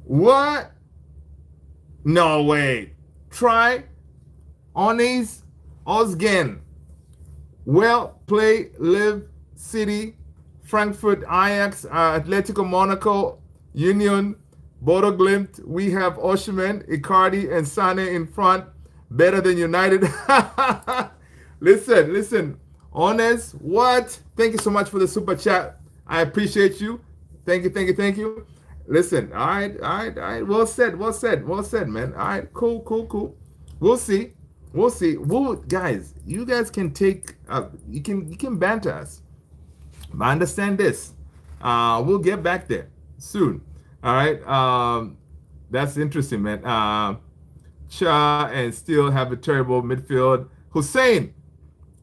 What? No way. Try Onis Osgen. Well, play, live, City, Frankfurt, Ajax, Atletico Monaco, Union, Bodo Glimt. We have Osimhen, Icardi, and Sane in front. Better than United. Listen. Honest, what? Thank you so much for the super chat. I appreciate you. Thank you, thank you, thank you. Listen, all right, all right, all right. Well said, well said, well said, man. All right, cool, cool, cool. We'll see. We'll see. Guys, you guys can take you can banter us. But understand this. We'll get back there soon. All right. That's interesting, man. Cha and still have a terrible midfield. Hussein,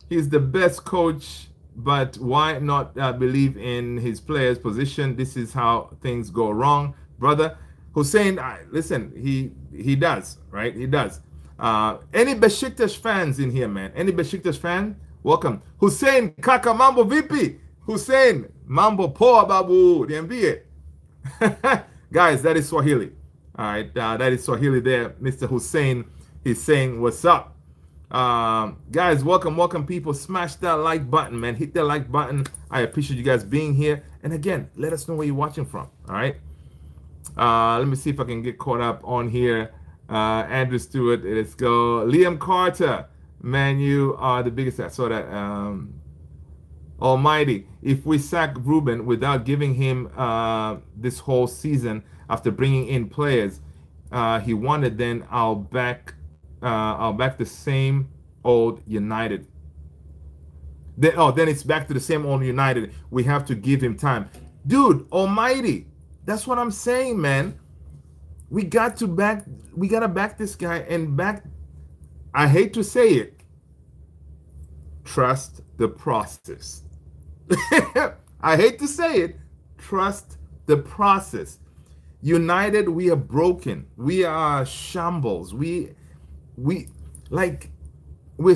he's the best coach, but why not believe in his players' position? This is how things go wrong, brother. Hussein, listen, he does, right? He does. Any Besiktas fans in here, man? Any Besiktas fan? Welcome. Hussein, kaka mambo vipi? Hussein, mambo poa babu, niambie. Guys, that is Swahili. All right, that is Swahili there. Mr. Hussein, he's saying, what's up? Guys, welcome, people. Smash that like button, man. Hit that like button. I appreciate you guys being here. And again, let us know where you're watching from. All right. Let me see if I can get caught up on here. Andrew Stewart, let's go. Liam Carter, man, you are the biggest. I saw that. Almighty, if we sack Rúben without giving him this whole season after bringing in players he wanted, then I'll back the same old United. Then it's back to the same old United. We have to give him time, dude. Almighty, that's what I'm saying, man. We gotta back this guy and back. I hate to say it. Trust the process. I hate to say it. Trust the process. United, we are broken. We are shambles. We're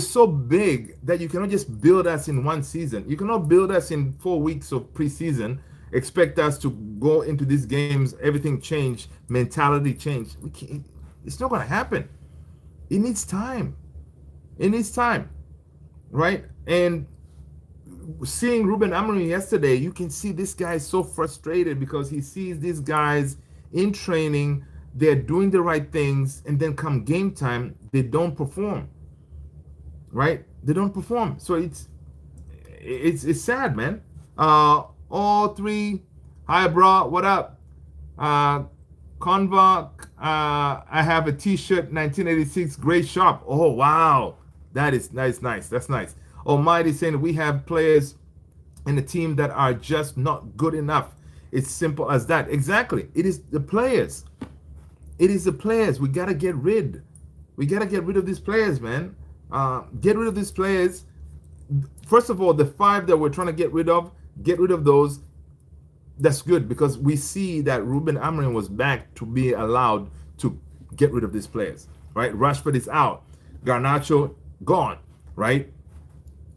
so big that you cannot just build us in one season. You cannot build us in 4 weeks of preseason, expect us to go into these games, everything change, mentality change. It's not going to happen. It needs time. It needs time, right? And seeing Rúben Amorim yesterday, you can see this guy is so frustrated because he sees these guys in training, they're doing the right things, and then come game time, they don't perform. Right? They don't perform. So it's sad, man. All three, hi bro, what up? Conva, I have a t-shirt, 1986, gray shop. Oh wow, that's nice. That's nice. Almighty saying we have players in the team that are just not good enough. It's simple as that. Exactly. It is the players. It is the players. We gotta get rid. We gotta get rid of these players, man. Get rid of these players. First of all, the 5 that we're trying to get rid of those. That's good because we see that Rúben Amorim was back to be allowed to get rid of these players, right? Rashford is out. Garnacho gone, right?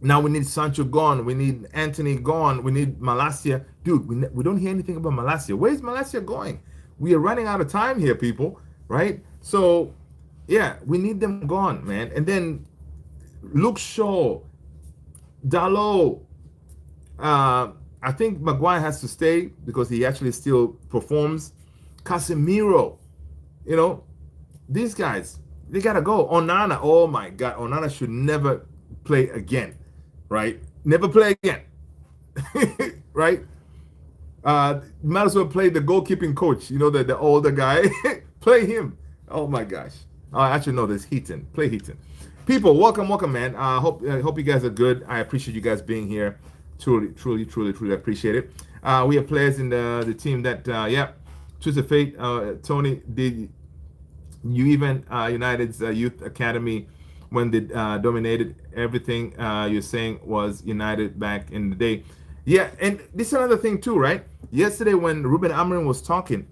Now we need Sancho gone. We need Anthony gone. We need Malacia. Dude, we don't hear anything about Malacia. Where's Malacia going? We are running out of time here, people, right? So, yeah, we need them gone, man. And then Luke Shaw, Dalot, I think Maguire has to stay because he actually still performs. Casemiro, these guys, they gotta go. Onana, oh my God, Onana should never play again, right? Never play again, right? Might as well play the goalkeeping coach, the older guy. Play him. Oh my gosh. Actually, no, there's Heaton. Play Heaton. People, welcome, man. I hope you guys are good. I appreciate you guys being here. Truly appreciate it. We have players in the team that, choose a fate. Tony, did you even United's youth academy when they dominated everything you're saying was United back in the day? Yeah, and this is another thing too, right? Yesterday when Rúben Amorim was talking,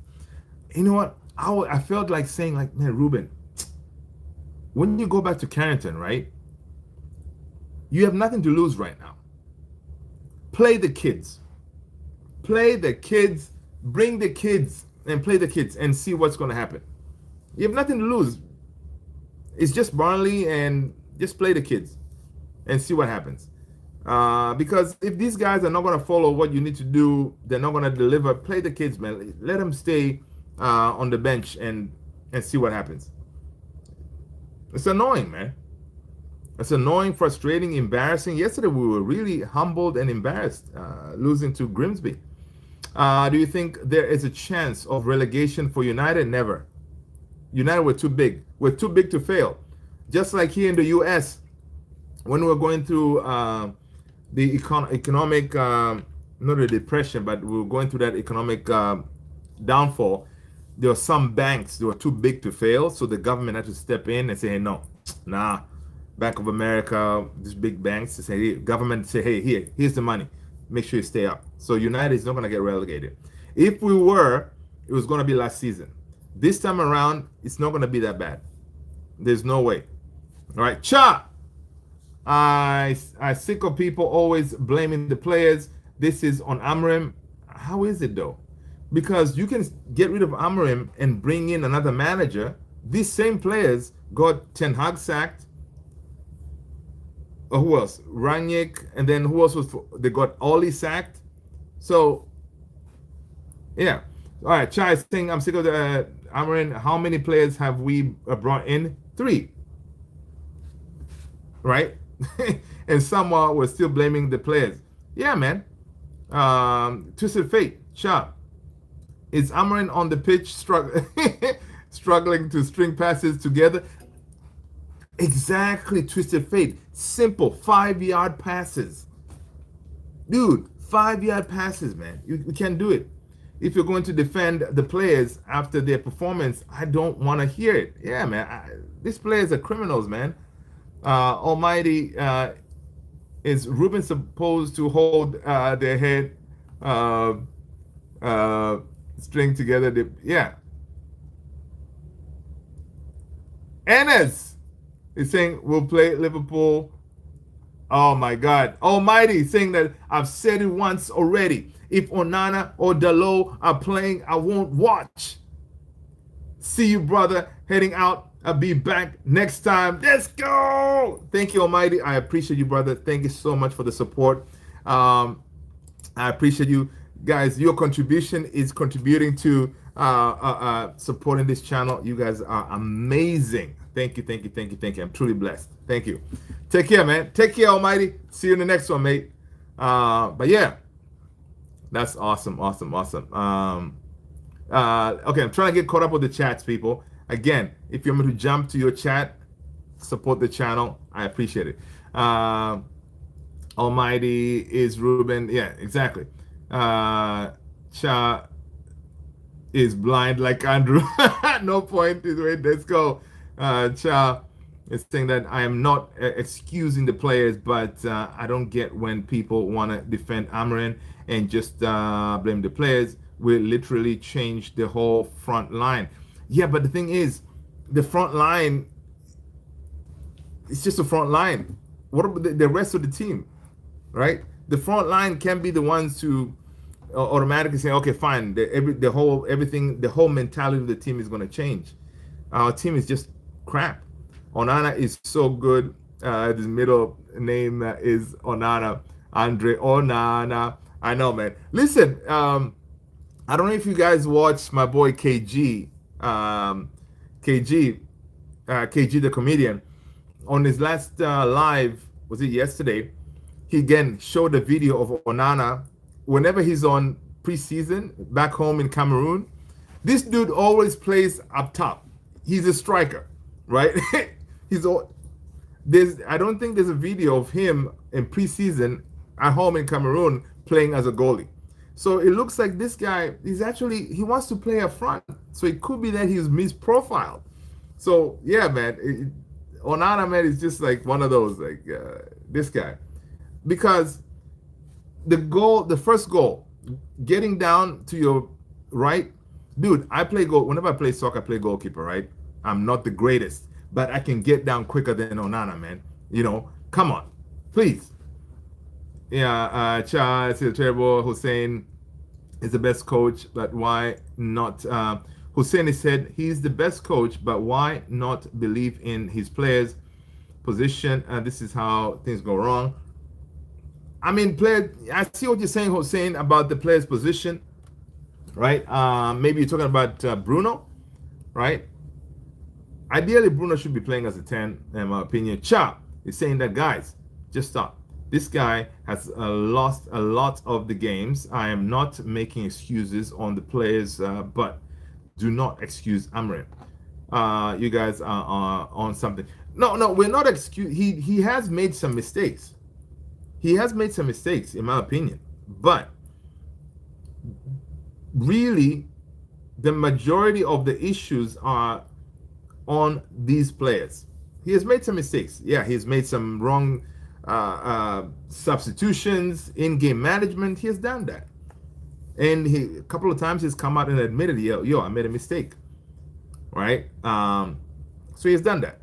you know what? I felt like saying, like, man, Rúben, when you go back to Carrington, right? You have nothing to lose right now. Play the kids. Play the kids. Bring the kids and play the kids and see what's going to happen. You have nothing to lose. It's just Burnley, and just play the kids and see what happens. Because if these guys are not going to follow what you need to do, they're not going to deliver. Play the kids, man. Let them stay on the bench and see what happens. It's annoying, man. It's annoying, frustrating, embarrassing. Yesterday we were really humbled and embarrassed, losing to Grimsby. Do you think there is a chance of relegation for United? Never. United were too big. We're too big to fail. Just like here in the U.S., when we were going through the economic, not a depression, but we were going through that economic downfall. There were some banks that were too big to fail, so the government had to step in and say, hey, no, nah. Bank of America, these big banks, to say, hey, government say, hey, here's the money. Make sure you stay up. So United is not going to get relegated. If we were, it was going to be last season. This time around, it's not going to be that bad. There's no way. All right, Cha. I sick of people always blaming the players. This is on Amorim. How is it though? Because you can get rid of Amorim and bring in another manager. These same players got Ten Hag sacked. Who else? Rangnick, and then who else was? They got Oli sacked. So, yeah. All right, Chai is saying, I'm sick of the Amorim. How many players have we brought in? 3. Right? And someone was still blaming the players. Yeah, man. Twisted fate. Sharp. Is Amorim on the pitch struggling to string passes together? Exactly, Twisted fate. Simple 5-yard passes. Dude, 5-yard passes, man. You can do it. If you're going to defend the players after their performance, I don't want to hear it. Yeah, man. These players are criminals, man. Almighty, is Rúben supposed to hold their head, string together? Yeah. Enes is saying we'll play Liverpool. Oh my God. Almighty saying that I've said it once already. If Onana or Dalot are playing, I won't watch. See you, brother. Heading out. I'll be back next time. Let's go. Thank you, Almighty. I appreciate you, brother. Thank you so much for the support. I appreciate you guys. Your contribution is contributing to supporting this channel. You guys are amazing. Thank you, thank you, thank you, thank you. I'm truly blessed. Thank you. Take care, man. Take care, Almighty. See you in the next one, mate. But yeah, that's awesome, awesome, awesome. Okay, I'm trying to get caught up with the chats, people. Again, if you're going to jump to your chat, support the channel. I appreciate it. Almighty is Rúben. Yeah, exactly. Cha is blind like Andrew. No point. Wait, let's go. Cha is saying that I am not excusing the players, but I don't get when people want to defend Amorim and just blame the players. We literally changed the whole front line. Yeah, but the thing is, the front line, it's just a front line. What about the rest of the team, right? The front line can be the ones to automatically say, okay, fine, the whole mentality of the team is going to change. Our team is just crap. Onana is so good. His middle name is Onana. Andre Onana. I know, man. Listen, I don't know if you guys watched my boy KG. KG the comedian. On his last live, was it yesterday? He again showed a video of Onana. Whenever he's on preseason back home in Cameroon, this dude always plays up top. He's a striker, right? I don't think there's a video of him in preseason at home in Cameroon playing as a goalie. So it looks like this guy he wants to play up front. So it could be that he's misprofiled. So yeah, man, Onana, man, is just like one of those, like this guy, because the first goal, getting down to your right, dude. I play goal whenever I play soccer. I play goalkeeper, right? I'm not the greatest, but I can get down quicker than Onana, man. You know, come on, please. Yeah, Charles is terrible. Hussein is the best coach, but why not? Hussein said he's the best coach, but why not believe in his players' position? This is how things go wrong. I mean, I see what you're saying, Hussein, about the player's position, right? Maybe you're talking about Bruno, right? Ideally, Bruno should be playing as a 10, in my opinion. Cha, He's saying that, guys, just stop. This guy has lost a lot of the games. I am not making excuses on the players, but do not excuse Amorim. You guys are on something. No, we're not excuse. He has made some mistakes. He has made some mistakes, in my opinion. But really, the majority of the issues are on these players. He has made some mistakes. Yeah, he's made some wrong substitutions, in-game management. He has done that. And a couple of times he's come out and admitted, yo, I made a mistake. Right? So he's done that.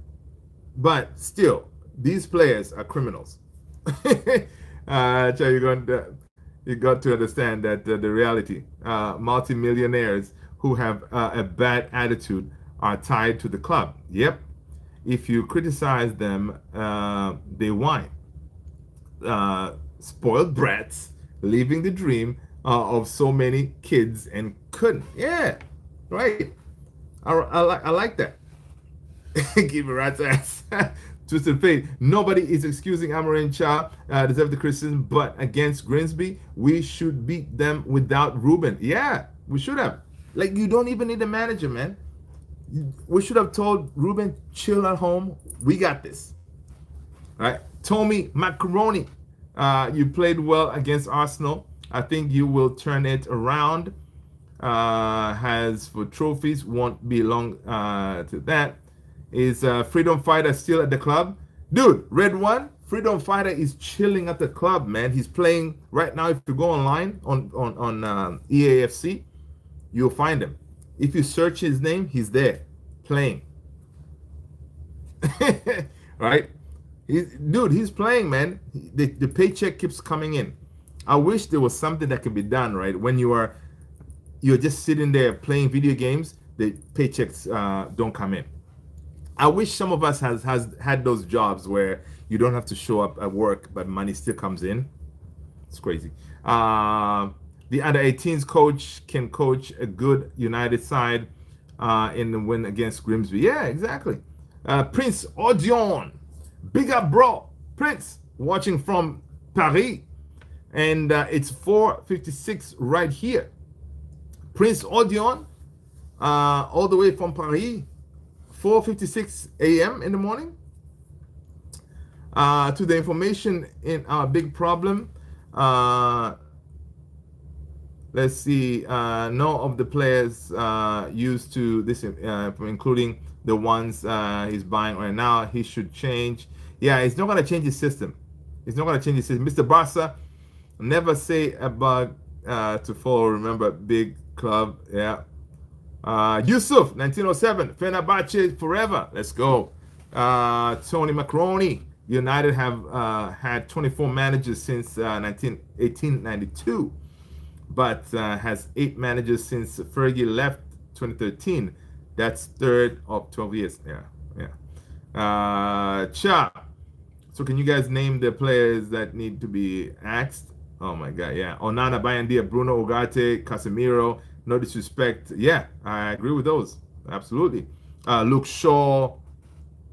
But still, these players are criminals. So you got to understand that the reality, multimillionaires who have a bad attitude are tied to the club. Yep. If you criticize them, they whine. Spoiled brats living the dream of so many kids and couldn't. Yeah, right. I like that. Give a rat's ass. Twisted faith. Nobody is excusing Amorim Cha deserve the criticism, but against Grimsby, we should beat them without Rúben. Yeah, we should have. Like, you don't even need a manager, man. We should have told Rúben, chill at home. We got this. Right? Tommy Macaroni, you played well against Arsenal. I think you will turn it around. Has for trophies, won't be long to that. Is Freedom Fighter still at the club? Dude, Red One, Freedom Fighter is chilling at the club, man. He's playing right now. If you go online on EAFC, you'll find him. If you search his name, he's there playing. Right? He's playing, man. The paycheck keeps coming in. I wish there was something that could be done, right? When you're just sitting there playing video games, the paychecks don't come in. I wish some of us has had those jobs where you don't have to show up at work, but money still comes in. It's crazy. The under 18s coach can coach a good United side in the win against Grimsby. Yeah, exactly. Prince Odion, big up, bro. Prince, watching from Paris, and it's 4:56 right here. Prince Odion, all the way from Paris. 4:56 a.m. in the morning. To the information in our big problem. Let's see. None of the players used to this, including the ones he's buying right now. He should change. Yeah, he's not going to change his system. He's not going to change his system. Mr. Barca, never say a bug to follow. Remember, big club. Yeah. Yusuf, 1907, Fenerbahce forever. Let's go. Tony Macaroni, United have had 24 managers since 1892, but has 8 managers since Fergie left 2013. That's third of 12 years. Yeah. Cha. So can you guys name the players that need to be axed? Oh my God, yeah. Onana, Bayandia, Bruno Ugarte, Casemiro. No disrespect. Yeah, I agree with those. Absolutely. Luke Shaw.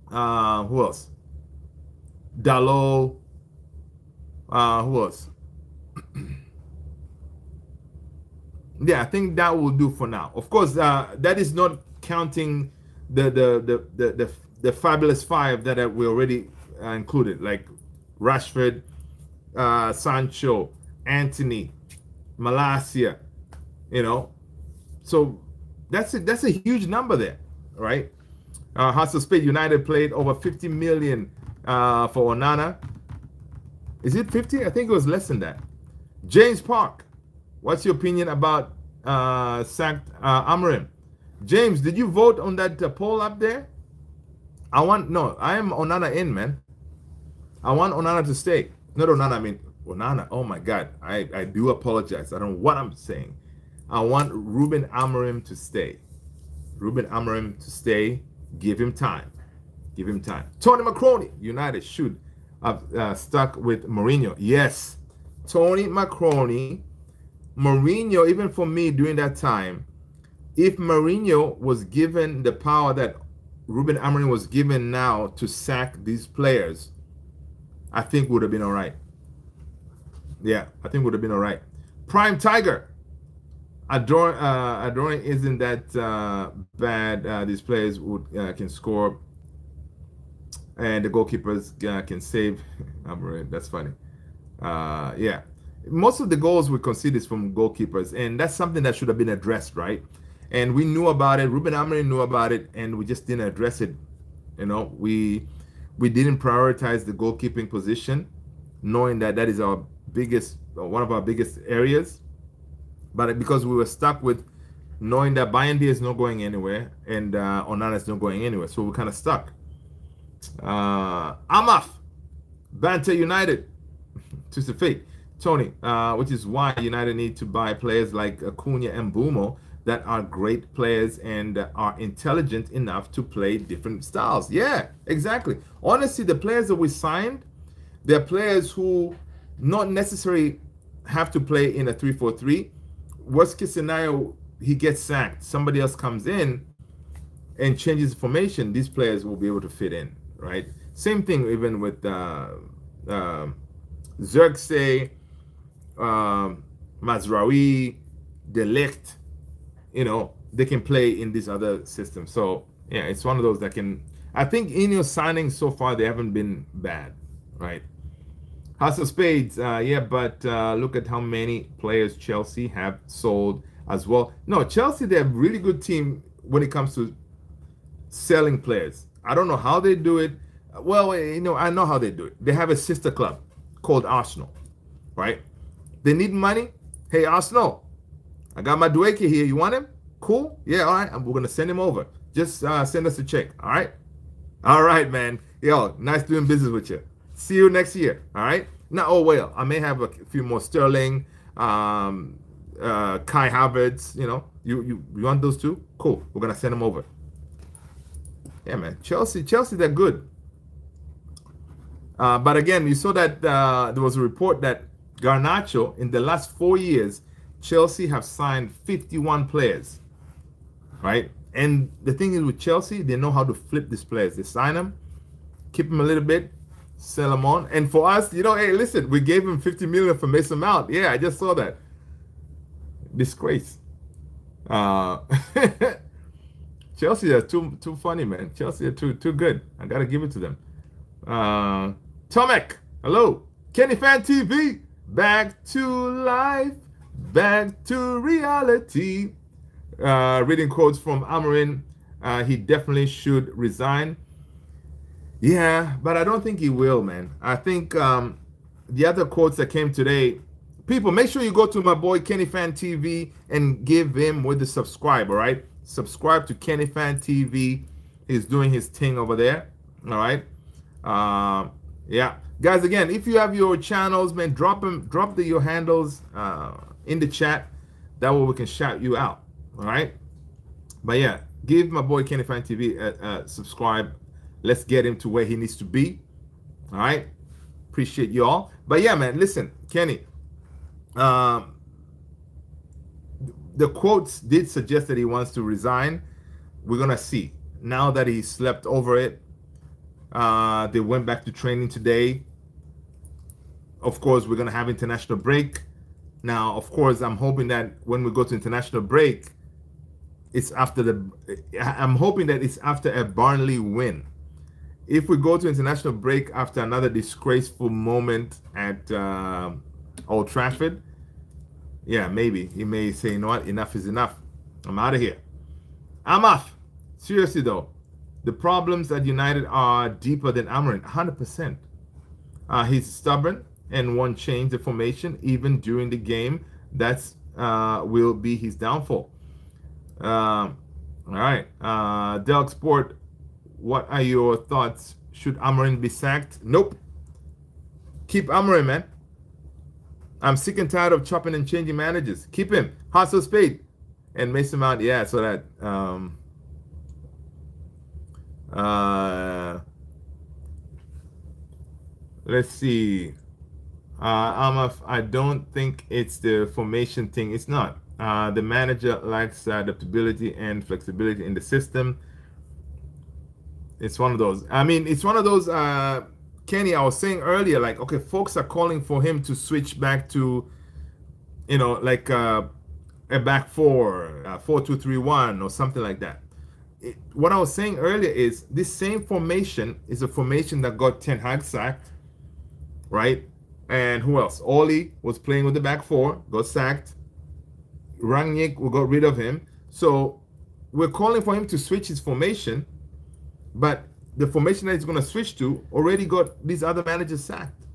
Who else? Dalot. Who else? Yeah, I think that will do for now. Of course, that is not counting the fabulous 5 that we already included, like Rashford, Sancho, Anthony, Malacia. So that's a huge number there, right? House of Spade United played over 50 million for Onana. Is it 50? I think it was less than that. James Park, what's your opinion about sacked Amorim? James, did you vote on that poll up there? I am Onana in, man. I want Onana to stay. Not Onana, I mean Onana. Oh my God, I do apologize. I don't know what I'm saying. I want Rúben Amorim to stay. Rúben Amorim to stay. Give him time. Give him time. Tony Macaroni, United should have stuck with Mourinho. Yes, Tony Macaroni. Mourinho, even for me during that time, if Mourinho was given the power that Rúben Amorim was given now to sack these players, I think would have been all right. Yeah, I think would have been all right. Prime Tiger. Adoring isn't that bad. These players would can score, and the goalkeepers can save. That's funny. Yeah, most of the goals we concede is from goalkeepers, and that's something that should have been addressed, right? And we knew about it. Rúben Amorim knew about it, and we just didn't address it. You know, we didn't prioritize the goalkeeping position, knowing that that is our biggest, one of our biggest areas. But because we were stuck with knowing that Bayandi is not going anywhere and Onana is not going anywhere, so we're kind of stuck. Amaf, Banter United, to the fate. Tony, which is why United need to buy players like Acuna and Bumo that are great players and are intelligent enough to play different styles. Yeah, exactly. Honestly, the players that we signed, they're players who not necessarily have to play in a 3-4-3. Worst case scenario, he gets sacked. Somebody else comes in and changes the formation. These players will be able to fit in, right? Same thing even with Xerxes, Mazraoui, Delict. You know, they can play in this other system. So yeah, it's one of those that can. I think in your signings so far they haven't been bad, right? House of Spades, yeah, but look at how many players Chelsea have sold as well. No, Chelsea, they're a really good team when it comes to selling players. I don't know how they do it. Well, you know, I know how they do it. They have a sister club called Arsenal, right? They need money. Hey, Arsenal, I got my Dueke here. You want him? Cool. Yeah, all right. We're going to send him over. Just send us a check, all right? All right, man. Yo, nice doing business with you. See you next year. All right. Now, oh well, I may have a few more Sterling, Kai Havertz. You know, you want those two? Cool. We're gonna send them over. Yeah, man. Chelsea, they're good. But again, you saw that there was a report that Garnacho in the last 4 years, Chelsea have signed 51 players. Right. And the thing is with Chelsea, they know how to flip these players. They sign them, keep them a little bit, sell them on. And for us, you know, hey, listen, we gave him 50 million for Mason Mount. Yeah, I just saw that. Disgrace. Chelsea are too funny, man. Chelsea are too good. I gotta give it to them. Tomek, hello. Kenny Fan TV, back to life, back to reality. Reading quotes from Amorim. He definitely should resign. Yeah, but I don't think he will, man. I think the other quotes that came today, people, make sure you go to my boy Kenny Fan TV and give him with the subscribe, all right? Subscribe to Kenny Fan TV. He's doing his thing over there, all right? Yeah. Guys, again, if you have your channels, man, drop your handles in the chat. That way we can shout you out, all right? But yeah, give my boy Kenny Fan TV a subscribe. Let's get him to where he needs to be. All right. Appreciate you all. But yeah, man, listen, Kenny. The quotes did suggest that he wants to resign. We're going to see. Now that he slept over it, they went back to training today. Of course, we're going to have international break. Now, of course, I'm hoping that when we go to international break, I'm hoping that it's after a Burnley win. If we go to international break after another disgraceful moment at Old Trafford, yeah, maybe he may say, you know what, enough is enough. I'm out of here. I'm off. Seriously though, the problems at United are deeper than Amorim, 100%. He's stubborn and won't change the formation even during the game. That's will be his downfall. All right, Delk Sport. What are your thoughts? Should Amorim be sacked? Nope. Keep Amorim, man. I'm sick and tired of chopping and changing managers. Keep him. Hustle Spade. And Mason Mount, yeah, so that let's see. I don't think it's the formation thing. It's not. The manager lacks adaptability and flexibility in the system. It's one of those. I mean, it's one of those Kenny, I was saying earlier, like, okay, folks are calling for him to switch back to, like a back four, 4-2-3-1, or something like that. What I was saying earlier is this same formation is a formation that got Ten Hag sacked, right? And who else? Oli was playing with the back four, got sacked. Rangnick, we got rid of him. So we're calling for him to switch his formation, but the formation that he's going to switch to already got these other managers sacked.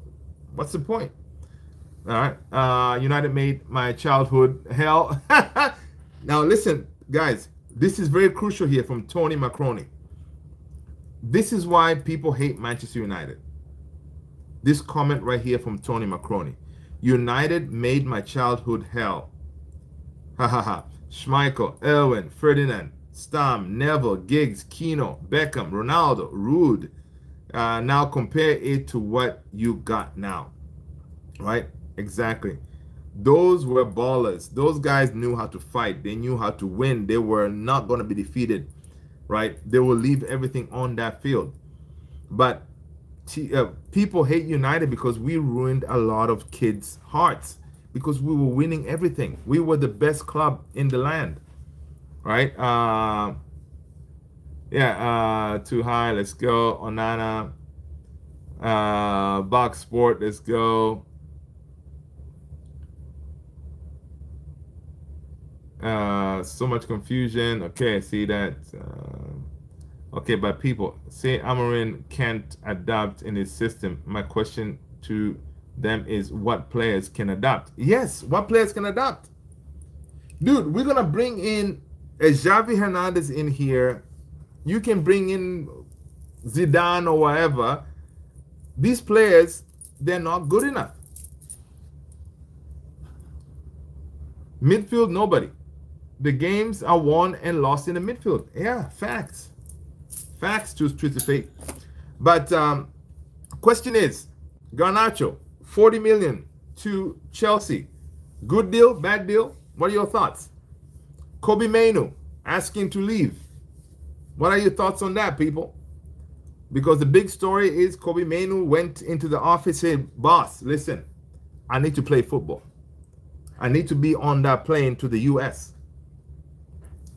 What's the point? All right. United made my childhood hell. Now, listen, guys, this is very crucial here from Tony Macroni. This is why people hate Manchester United. This comment right here from Tony Macroni. United made my childhood hell. Ha ha ha. Schmeichel, Elwin, Ferdinand, Stam, Neville, Giggs, Keno, Beckham, Ronaldo, Rude. Now compare it to what you got now. Right? Exactly. Those were ballers. Those guys knew how to fight. They knew how to win. They were not going to be defeated. Right? They will leave everything on that field. But people hate United because we ruined a lot of kids' hearts because we were winning everything. We were the best club in the land, right? Too high. Let's go. Onana, Box Sport. Let's go. So much confusion. Okay, I see that. Okay, but people say Amorim can't adapt in his system. My question to them is what players can adapt? Yes, what players can adapt? Dude, we're going to bring in a Xavi Hernandez in here. You can bring in Zidane or whatever. These players, they're not good enough. Midfield, nobody. The games are won and lost in the midfield. Yeah, facts. Facts to fake. But question is, Garnacho, 40 million to Chelsea. Good deal, bad deal? What are your thoughts? Kobbie Mainoo asking to leave. What are your thoughts on that, people? Because the big story is Kobbie Mainoo went into the office and said, boss, listen, I need to play football. I need to be on that plane to the US.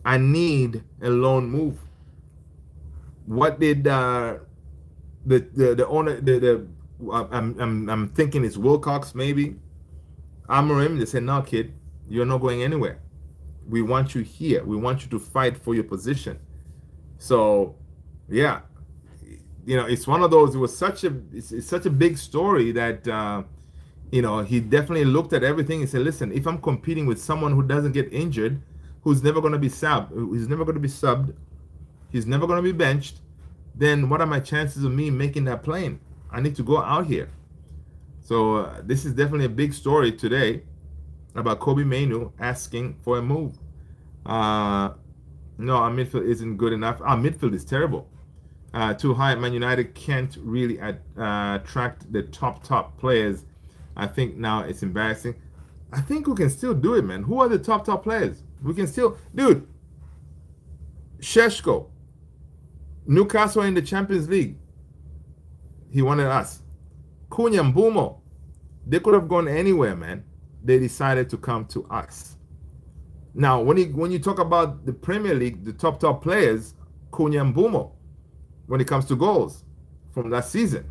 I need a loan move. What did the owner, I'm thinking it's Wilcox maybe, Amorim, they said, no kid, you're not going anywhere. We want you here. We want you to fight for your position. So yeah, it's one of those, it's such a big story that he definitely looked at everything and said, listen, if I'm competing with someone who doesn't get injured, who's never going to be subbed, he's never going to be benched, then what are my chances of me making that plane? I need to go out here. So this is definitely a big story today about Kobbie Mainoo asking for a move. No, our midfield isn't good enough. Our midfield is terrible. Too high. Man United can't really attract the top players. I think now it's embarrassing. I think we can still do it, man. Who are the top players? We can still, dude. Sheshko, Newcastle in the Champions League. He wanted us. Cunha, Mbumo, they could have gone anywhere, man. They decided to come to us. Now, when you talk about the Premier League, the top players, Cunha and Mbumo, when it comes to goals from that season,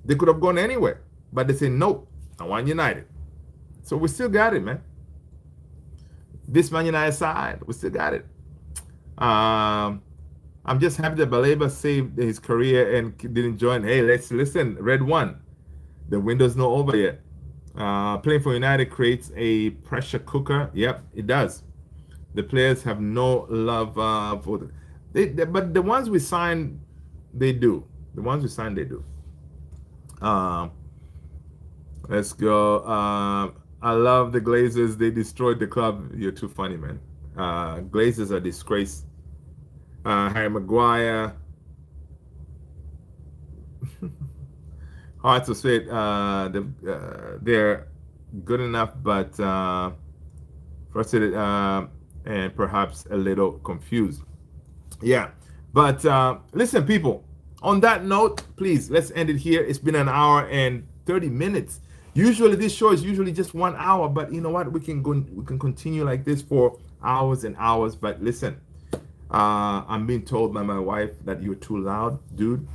they could have gone anywhere. But they say, nope, I want United. So we still got it, man. This Man United side, we still got it. I'm just happy that Baleba saved his career and didn't join. Hey, let's listen. Red one. The window's not over yet. Playing for United creates a pressure cooker. Yep, it does. The players have no love for but the ones we signed, they do. The ones we signed, they do. Let's go. I love the Glazers. They destroyed the club. You're too funny, man. Glazers are disgrace. Harry Maguire. Hard to say it. They're good enough, but frustrated and perhaps a little confused. Yeah, but listen, people. On that note, please, let's end it here. It's been an hour and 30 minutes. Usually this show is usually just 1 hour, but you know what? We can continue like this for hours and hours. But listen, I'm being told by my wife that you're too loud. Dude,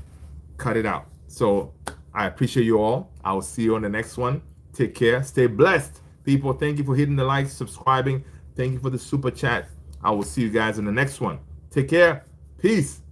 cut it out. So I appreciate you all. I will see you on the next one. Take care. Stay blessed. People, thank you for hitting the like, subscribing. Thank you for the super chat. I will see you guys in the next one. Take care. Peace.